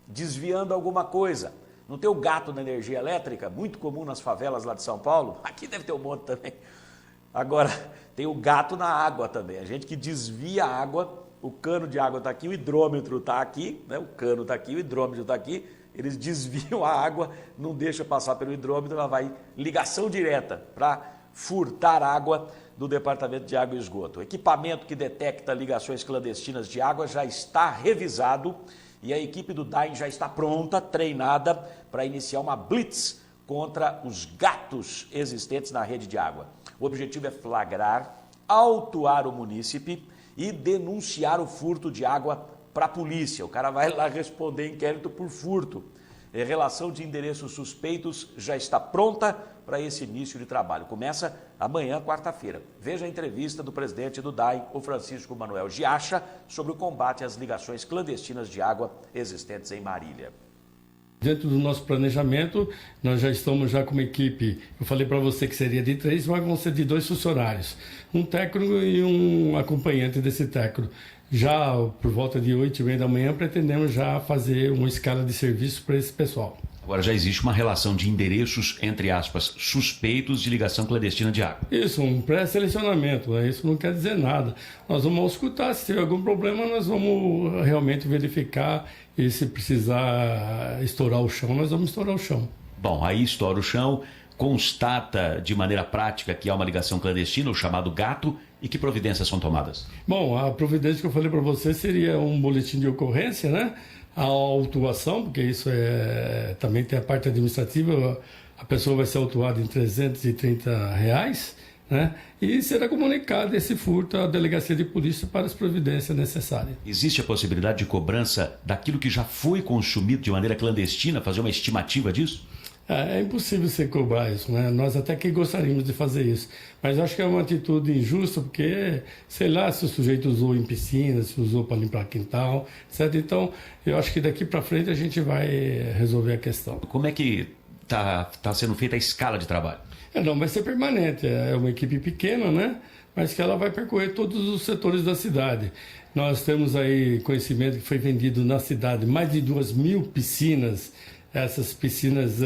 desviando alguma coisa. Não tem o gato na energia elétrica, muito comum nas favelas lá de São Paulo? Aqui deve ter um monte também. Agora, tem o gato na água também, a gente que desvia a água, o cano de água está aqui, o hidrômetro está aqui, né? O cano está aqui, o hidrômetro está aqui, eles desviam a água, não deixam passar pelo hidrômetro, ela vai ligação direta para furtar água do Departamento de Água e Esgoto. O equipamento que detecta ligações clandestinas de água já está revisado e a equipe do DAIM já está pronta, treinada, para iniciar uma blitz contra os gatos existentes na rede de água. O objetivo é flagrar, autuar o munícipe e denunciar o furto de água para a polícia. O cara vai lá responder inquérito por furto. A relação de endereços suspeitos já está pronta para esse início de trabalho. Começa amanhã, quarta-feira. Veja a entrevista do presidente do DAI, o Francisco Manuel Giacha, sobre o combate às ligações clandestinas de água existentes em Marília. Dentro do nosso planejamento, nós já estamos já com uma equipe, eu falei para você que seria de 3, mas vão ser de 2 funcionários, um técnico e um acompanhante desse técnico. Já por volta de 8h30 da manhã, pretendemos já fazer uma escala de serviço para esse pessoal. Agora já existe uma relação de endereços, entre aspas, suspeitos de ligação clandestina de água. Isso, um pré-selecionamento, né? Isso não quer dizer nada. Nós vamos escutar, se tiver algum problema, nós vamos realmente verificar e se precisar estourar o chão, nós vamos estourar o chão. Bom, aí estoura o chão, constata de maneira prática que há uma ligação clandestina, o chamado gato, e que providências são tomadas? Bom, a providência que eu falei para você seria um boletim de ocorrência, né? A autuação, porque isso também tem a parte administrativa, a pessoa vai ser autuada em R$330, né? E será comunicado esse furto à delegacia de polícia para as providências necessárias. Existe a possibilidade de cobrança daquilo que já foi consumido de maneira clandestina, fazer uma estimativa disso? É impossível você cobrar isso, né? Nós até que gostaríamos de fazer isso, mas acho que é uma atitude injusta, porque, sei lá, se o sujeito usou em piscina, se usou para limpar quintal, certo? Então, eu acho que daqui para frente a gente vai resolver a questão. Como é que está sendo feita a escala de trabalho? Não vai ser permanente, é uma equipe pequena, né? Mas que ela vai percorrer todos os setores da cidade. Nós temos aí conhecimento que foi vendido na cidade mais de 2.000 piscinas, essas piscinas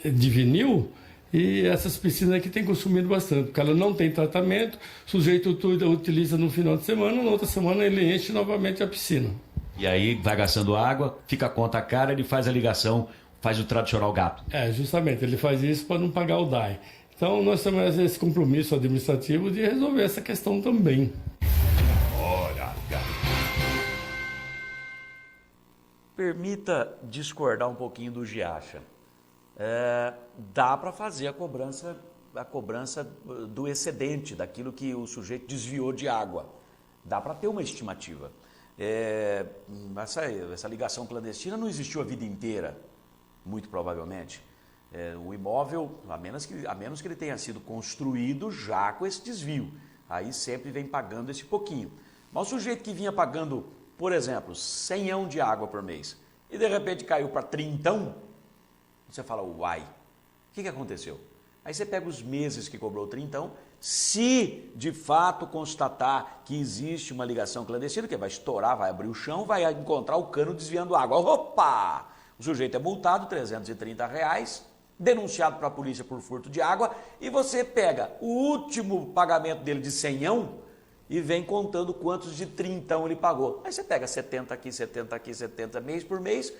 de vinil, e essas piscinas aqui têm consumido bastante, porque ela não tem tratamento, o sujeito utiliza no final de semana, na outra semana ele enche novamente a piscina. E aí vai gastando água, fica a conta cara, ele faz a ligação, faz o tradicional gato. Justamente, ele faz isso para não pagar o DAI. Então nós temos esse compromisso administrativo de resolver essa questão também. Permita discordar um pouquinho do Giacha. Dá para fazer a cobrança do excedente, daquilo que o sujeito desviou de água. Dá para ter uma estimativa. Essa ligação clandestina não existiu a vida inteira, muito provavelmente. O imóvel, a menos que ele tenha sido construído já com esse desvio, aí sempre vem pagando esse pouquinho. Mas o sujeito que vinha pagando, por exemplo, 100 de água por mês, e de repente caiu para 30, você fala, uai, o que aconteceu? Aí você pega os meses que cobrou 30, se de fato constatar que existe uma ligação clandestina, que vai estourar, vai abrir o chão, vai encontrar o cano desviando água. Opa! O sujeito é multado, R$330, denunciado para a polícia por furto de água, e você pega o último pagamento dele de 100 e vem contando quantos de 30 ele pagou. Aí você pega 70 aqui, 70 aqui, 70 mês por mês,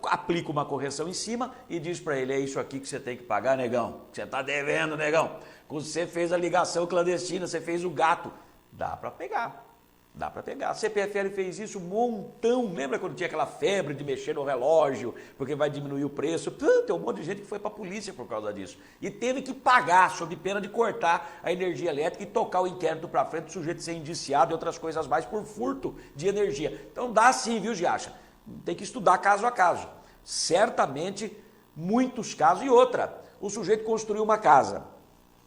aplica uma correção em cima e diz para ele, é isso aqui que você tem que pagar, negão, que você está devendo, negão. Você fez a ligação clandestina, você fez o gato. Dá para pegar. Dá para pegar. A CPFL fez isso um montão. Lembra quando tinha aquela febre de mexer no relógio, porque vai diminuir o preço? Tem um monte de gente que foi para a polícia por causa disso. E teve que pagar, sob pena de cortar a energia elétrica e tocar o inquérito para frente, o sujeito ser indiciado e outras coisas mais por furto de energia. Então dá sim, viu, Giacha? Tem que estudar caso a caso. Certamente, muitos casos. E outra, o sujeito construiu uma casa.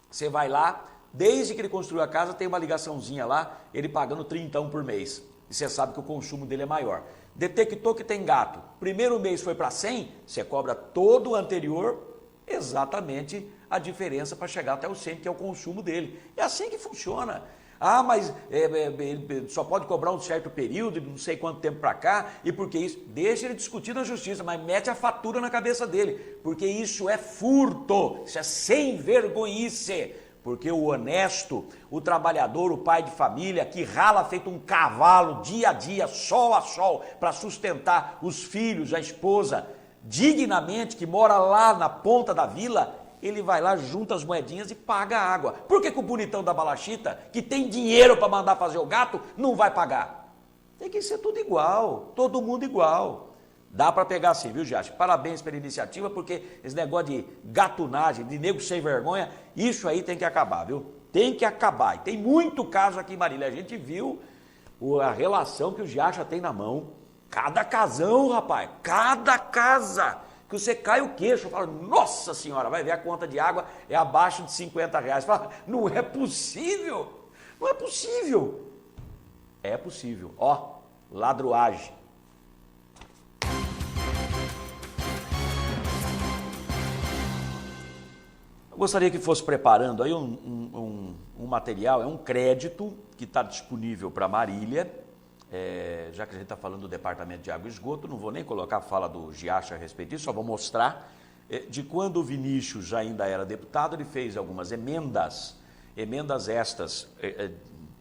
Você vai lá, desde que ele construiu a casa, tem uma ligaçãozinha lá, ele pagando 30 por mês. E você sabe que o consumo dele é maior. Detectou que tem gato. Primeiro mês foi para 100, você cobra todo o anterior, exatamente a diferença para chegar até o 100, que é o consumo dele. É assim que funciona. Ah, mas só pode cobrar um certo período, não sei quanto tempo para cá, e por que isso? Deixa ele discutir na justiça, mas mete a fatura na cabeça dele, porque isso é furto, isso é sem vergonhice. Porque o honesto, o trabalhador, o pai de família, que rala feito um cavalo dia a dia, sol a sol, para sustentar os filhos, a esposa, dignamente, que mora lá na ponta da vila, ele vai lá, junta as moedinhas e paga a água. Por que o bonitão da balachita, que tem dinheiro para mandar fazer o gato, não vai pagar? Tem que ser tudo igual, todo mundo igual. Dá para pegar sim, viu, Giacha? Parabéns pela iniciativa, porque esse negócio de gatunagem, de nego sem vergonha, isso aí tem que acabar, viu? Tem que acabar. E tem muito caso aqui em Marília. A gente viu a relação que o Giacha tem na mão. Cada casão, rapaz, cada casa. Que você cai o queixo, fala, nossa senhora, vai ver a conta de água é abaixo de R$50. Fala, não é possível, não é possível. É possível, ó, ladruagem. Eu gostaria que fosse preparando aí um material, é um crédito que está disponível para Marília, já que a gente está falando do Departamento de Água e Esgoto, não vou nem colocar a fala do Giacha a respeito disso, só vou mostrar de quando o Vinícius já ainda era deputado, ele fez algumas emendas estas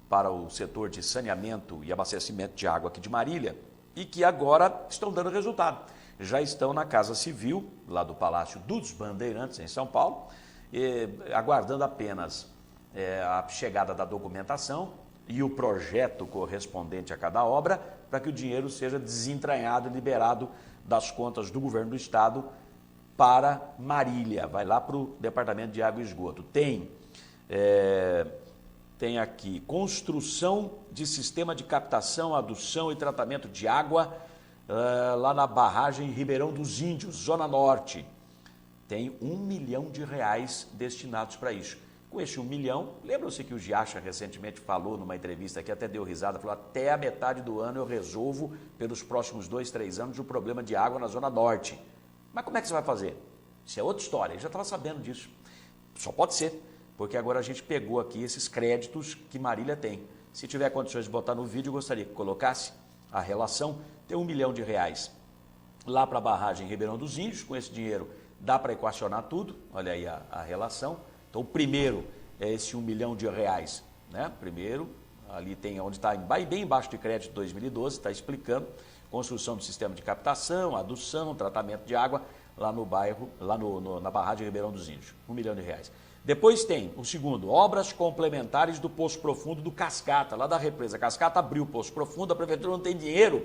para o setor de saneamento e abastecimento de água aqui de Marília, e que agora estão dando resultado. Já estão na Casa Civil, lá do Palácio dos Bandeirantes, em São Paulo, aguardando apenas a chegada da documentação e o projeto correspondente a cada obra, para que o dinheiro seja desentranhado e liberado das contas do governo do estado para Marília, vai lá para o Departamento de Água e Esgoto. Tem aqui construção de sistema de captação, adução e tratamento de água lá na barragem Ribeirão dos Índios, Zona Norte. Tem R$1 milhão destinados para isso. Com esse 1 milhão, lembram-se que o Giacha recentemente falou numa entrevista aqui, até deu risada, falou, até a metade do ano eu resolvo, pelos próximos 2, 3 anos, o problema de água na Zona Norte. Mas como é que você vai fazer? Isso é outra história, ele já estava sabendo disso. Só pode ser, porque agora a gente pegou aqui esses créditos que Marília tem. Se tiver condições de botar no vídeo, eu gostaria que colocasse a relação, tem R$1 milhão lá para a barragem Ribeirão dos Índios. Com esse dinheiro dá para equacionar tudo, olha aí a relação. Então o primeiro é esse R$1 milhão, né? Primeiro, ali tem onde está bem embaixo de crédito 2012, está explicando, construção do sistema de captação, adução, tratamento de água, lá no bairro, na barragem Ribeirão dos Índios, R$1 milhão. Depois tem o segundo, obras complementares do Poço Profundo do Cascata, lá da represa Cascata, abriu o Poço Profundo, a prefeitura não tem dinheiro,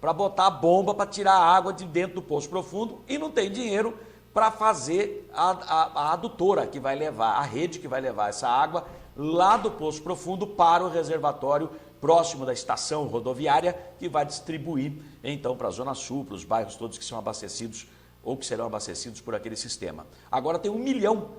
para botar a bomba para tirar a água de dentro do Poço Profundo e não tem dinheiro para fazer a adutora que vai levar, a rede que vai levar essa água lá do Poço Profundo para o reservatório próximo da estação rodoviária, que vai distribuir então para a Zona Sul, para os bairros todos que são abastecidos ou que serão abastecidos por aquele sistema. Agora tem R$1 milhão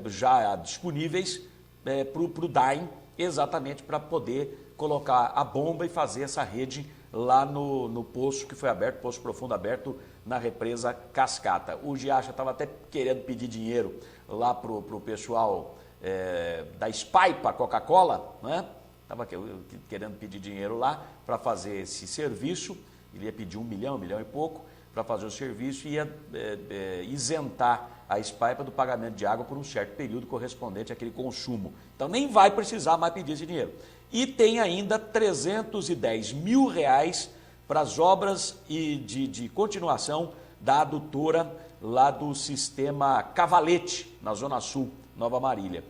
já disponíveis para o DAIM, exatamente para poder colocar a bomba e fazer essa rede lá no poço que foi aberto, Poço Profundo aberto na represa Cascata. O Giacha estava até querendo pedir dinheiro lá para o pessoal da Spaipa Coca-Cola, né? Estava querendo pedir dinheiro lá para fazer esse serviço, ele ia pedir R$1 milhão, R$1 milhão e pouco, para fazer o serviço e ia isentar a Spaipa do pagamento de água por um certo período correspondente àquele consumo. Então nem vai precisar mais pedir esse dinheiro. E tem ainda R$310 mil para as obras e de continuação da adutora lá do sistema Cavalete, na Zona Sul, Nova Marília.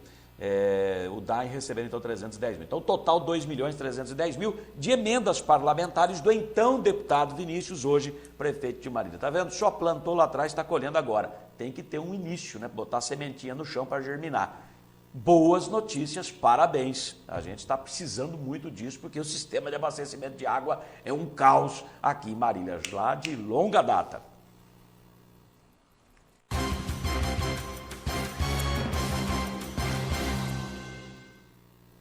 O DAEM recebendo então 310 mil. Então, total 2.310.000 de emendas parlamentares do então deputado Vinícius, hoje prefeito de Marília. Tá vendo? Só plantou lá atrás, está colhendo agora. Tem que ter um início, né? Botar sementinha no chão para germinar. Boas notícias, parabéns. A gente está precisando muito disso, porque o sistema de abastecimento de água é um caos aqui em Marília, lá de longa data.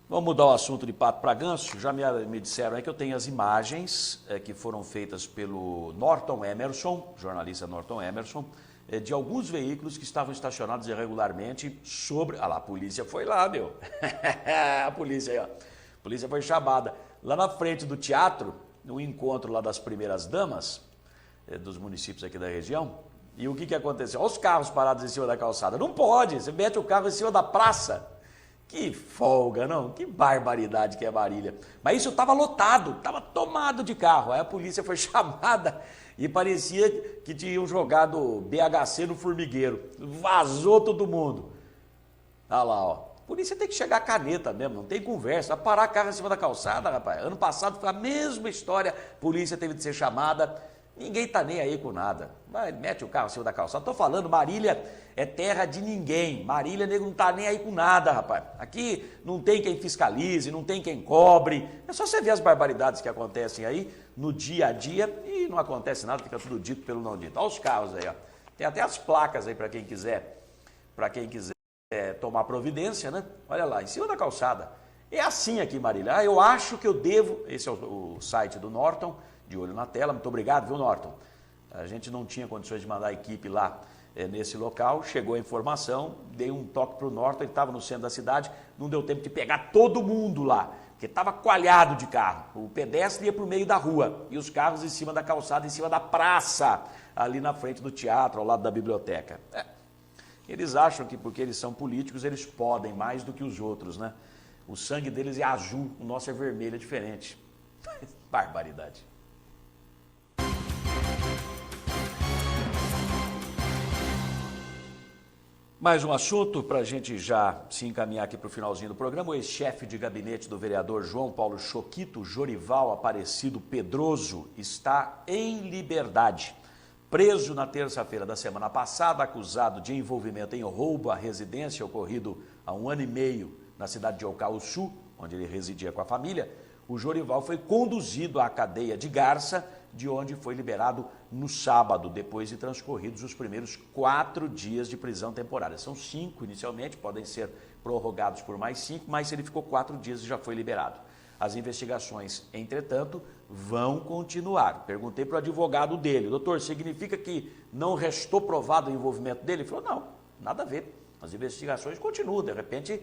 Vamos mudar o assunto de pato para ganso. Já me disseram aí que eu tenho as imagens que foram feitas pelo Norton Emerson, jornalista Norton Emerson, de alguns veículos que estavam estacionados irregularmente sobre... Ah lá, a polícia foi lá, meu. A polícia aí, ó. A polícia foi chamada. Lá na frente do teatro, no encontro lá das primeiras damas, dos municípios aqui da região, e o que aconteceu? Olha os carros parados em cima da calçada. Não pode, você mete o carro em cima da praça. Que folga, não? Que barbaridade que é Marília. Mas isso estava lotado, estava tomado de carro. Aí a polícia foi chamada e parecia que tinham jogado BHC no formigueiro. Vazou todo mundo. Olha lá, ó. A polícia tem que chegar a caneta mesmo, não tem conversa. Vai parar carro em cima da calçada, rapaz. Ano passado foi a mesma história. A polícia teve de ser chamada. Ninguém está nem aí com nada. Vai, mete o carro em cima da calçada. Estou falando, Marília é terra de ninguém. Marília, nego, não está nem aí com nada, rapaz. Aqui não tem quem fiscalize, não tem quem cobre. É só você ver as barbaridades que acontecem aí no dia a dia e não acontece nada, fica tudo dito pelo não dito. Olha os carros aí, ó. Tem até as placas aí para quem quiser tomar providência, né? Olha lá, em cima da calçada. É assim aqui, Marília. Eu acho que eu devo... Esse é o site do Norton, de olho na tela. Muito obrigado, viu, Norton? A gente não tinha condições de mandar a equipe lá nesse local, chegou a informação, dei um toque para o Norton, ele estava no centro da cidade, não deu tempo de pegar todo mundo lá, porque estava coalhado de carro. O pedestre ia para o meio da rua e os carros em cima da calçada, em cima da praça, ali na frente do teatro, ao lado da biblioteca. Eles acham que porque eles são políticos, eles podem mais do que os outros, né? O sangue deles é azul, o nosso é vermelho, é diferente. Barbaridade. Mais um assunto para a gente já se encaminhar aqui para o finalzinho do programa. O ex-chefe de gabinete do vereador João Paulo Choquito, Jorival Aparecido Pedroso, está em liberdade. Preso na terça-feira da semana passada, acusado de envolvimento em roubo à residência ocorrido há 1 ano e meio na cidade de Ocauçu, onde ele residia com a família, o Jorival foi conduzido à cadeia de Garça, de onde foi liberado no sábado, depois de transcorridos os primeiros 4 dias de prisão temporária. São 5 inicialmente, podem ser prorrogados por mais 5, mas ele ficou 4 dias e já foi liberado. As investigações, entretanto, vão continuar. Perguntei para o advogado dele: doutor, significa que não restou provado o envolvimento dele? Ele falou: não, nada a ver. As investigações continuam. De repente,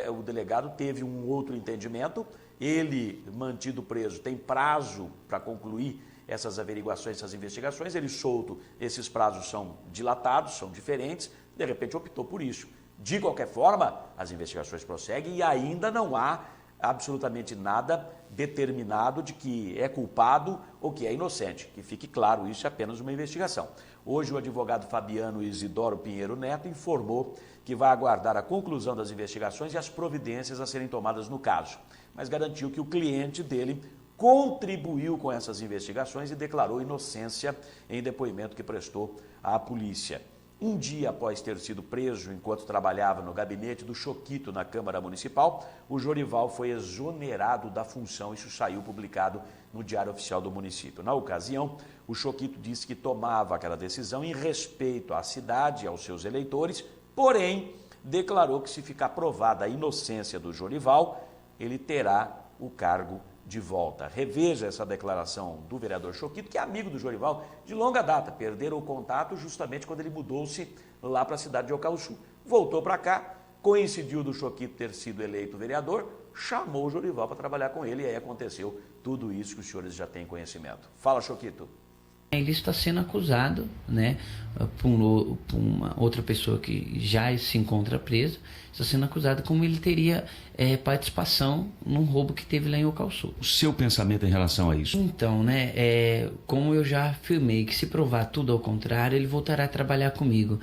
o delegado teve um outro entendimento, ele, mantido preso, tem prazo para concluir essas averiguações, essas investigações, ele solto, esses prazos são dilatados, são diferentes, de repente optou por isso. De qualquer forma, as investigações prosseguem e ainda não há absolutamente nada determinado de que é culpado ou que é inocente. Que fique claro, isso é apenas uma investigação. Hoje o advogado Fabiano Isidoro Pinheiro Neto informou que vai aguardar a conclusão das investigações e as providências a serem tomadas no caso, mas garantiu que o cliente dele contribuiu com essas investigações e declarou inocência em depoimento que prestou à polícia. Um dia após ter sido preso enquanto trabalhava no gabinete do Choquito na Câmara Municipal, o Jorival foi exonerado da função. Isso saiu publicado no Diário Oficial do município. Na ocasião, o Choquito disse que tomava aquela decisão em respeito à cidade e aos seus eleitores, porém declarou que se ficar provada a inocência do Jorival, ele terá o cargo de volta. Reveja essa declaração do vereador Choquito, que é amigo do Jorival de longa data. Perderam o contato justamente quando ele mudou-se lá para a cidade de Ocauçu. Voltou para cá, coincidiu do Choquito ter sido eleito vereador, chamou o Jorival para trabalhar com ele e aí aconteceu tudo isso que os senhores já têm conhecimento. Fala, Choquito. Ele está sendo acusado, né, por uma outra pessoa que já se encontra presa, está sendo acusado como ele teria participação num roubo que teve lá em Ocauçu. O seu pensamento em relação a isso? Então, né, como eu já afirmei, que se provar tudo ao contrário, ele voltará a trabalhar comigo.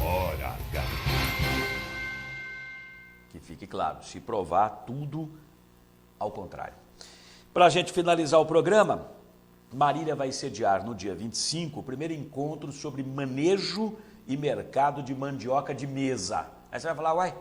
Hora H. Que fique claro, se provar tudo ao contrário. Para a gente finalizar o programa, Marília vai sediar no dia 25 o primeiro encontro sobre manejo e mercado de mandioca de mesa. Aí você vai falar, uai,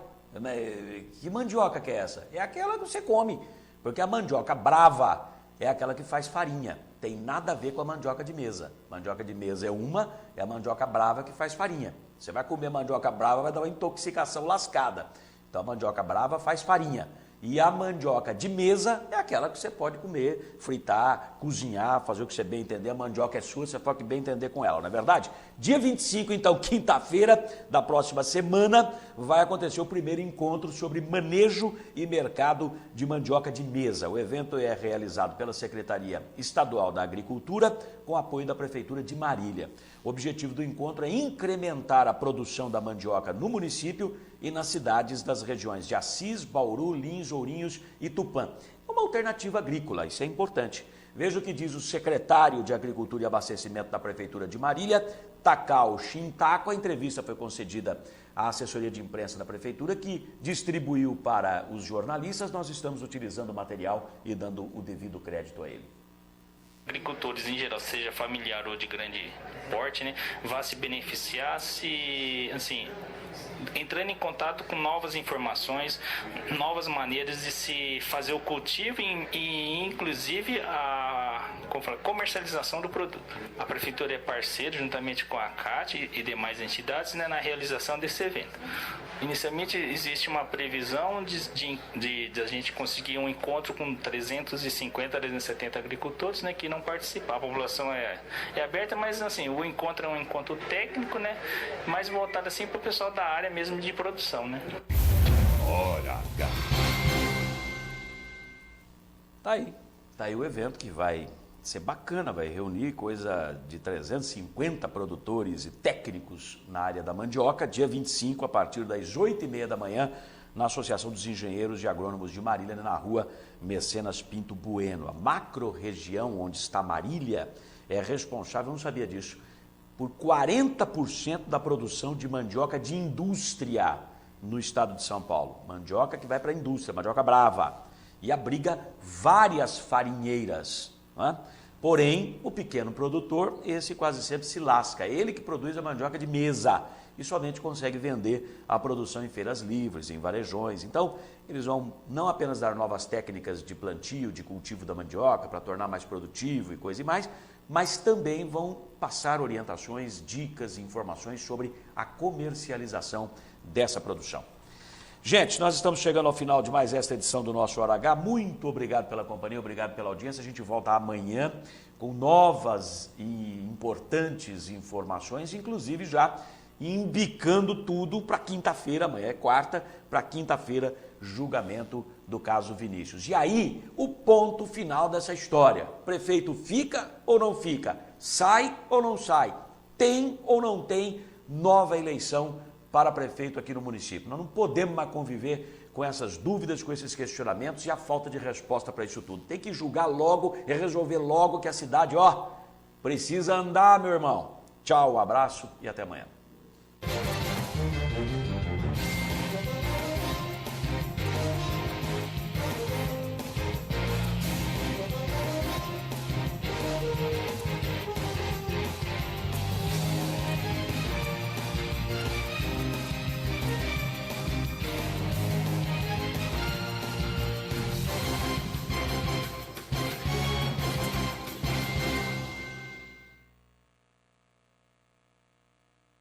que mandioca que é essa? É aquela que você come, porque a mandioca brava é aquela que faz farinha. Tem nada a ver com a mandioca de mesa. Mandioca de mesa é a mandioca brava que faz farinha. Você vai comer mandioca brava, vai dar uma intoxicação lascada. Então a mandioca brava faz farinha. E a mandioca de mesa é aquela que você pode comer, fritar, cozinhar, fazer o que você bem entender. A mandioca é sua, você pode bem entender com ela, não é verdade? Dia 25, então, quinta-feira da próxima semana, vai acontecer o primeiro encontro sobre manejo e mercado de mandioca de mesa. O evento é realizado pela Secretaria Estadual da Agricultura, com apoio da Prefeitura de Marília. O objetivo do encontro é incrementar a produção da mandioca no município e nas cidades das regiões de Assis, Bauru, Lins, Ourinhos e Tupã. É uma alternativa agrícola, isso é importante. Veja o que diz o secretário de Agricultura e Abastecimento da Prefeitura de Marília, Takao Shintaco. A entrevista foi concedida à assessoria de imprensa da Prefeitura, que distribuiu para os jornalistas. Nós estamos utilizando o material e dando o devido crédito a ele. Agricultores em geral, seja familiar ou de grande porte, né, vai se beneficiar se, assim, entrando em contato com novas informações, novas maneiras de se fazer o cultivo e inclusive a comercialização do produto. A Prefeitura é parceira, juntamente com a CAT e demais entidades, né, na realização desse evento. Inicialmente existe uma previsão de a gente conseguir um encontro com 350, 370 agricultores, né, que não participar. A população é aberta, mas assim, o encontro é um encontro técnico, né, mais voltado assim para o pessoal da área mesmo de produção, né. Hora H. Tá aí o evento que vai ser bacana, vai reunir coisa de 350 produtores e técnicos na área da mandioca, dia 25, a partir das 8h30 da manhã, na Associação dos Engenheiros e Agrônomos de Marília, na rua Mecenas Pinto Bueno. A macro-região onde está Marília é responsável, eu não sabia disso, por 40% da produção de mandioca de indústria no estado de São Paulo. Mandioca que vai para a indústria, mandioca brava, e abriga várias farinheiras. Porém, o pequeno produtor, esse quase sempre se lasca. Ele que produz a mandioca de mesa e somente consegue vender a produção em feiras livres, em varejões. Então, eles vão não apenas dar novas técnicas de plantio, de cultivo da mandioca para tornar mais produtivo e coisa e mais, mas também vão passar orientações, dicas e informações sobre a comercialização dessa produção. Gente, nós estamos chegando ao final de mais esta edição do nosso Hora H. Muito obrigado pela companhia, obrigado pela audiência. A gente volta amanhã com novas e importantes informações, inclusive já embicando tudo para quinta-feira, amanhã é quarta, para quinta-feira, julgamento do caso Vinícius. E aí, o ponto final dessa história. Prefeito fica ou não fica? Sai ou não sai? Tem ou não tem nova eleição para prefeito aqui no município? Nós não podemos mais conviver com essas dúvidas, com esses questionamentos e a falta de resposta para isso tudo. Tem que julgar logo e resolver logo que a cidade, precisa andar, meu irmão. Tchau, um abraço e até amanhã.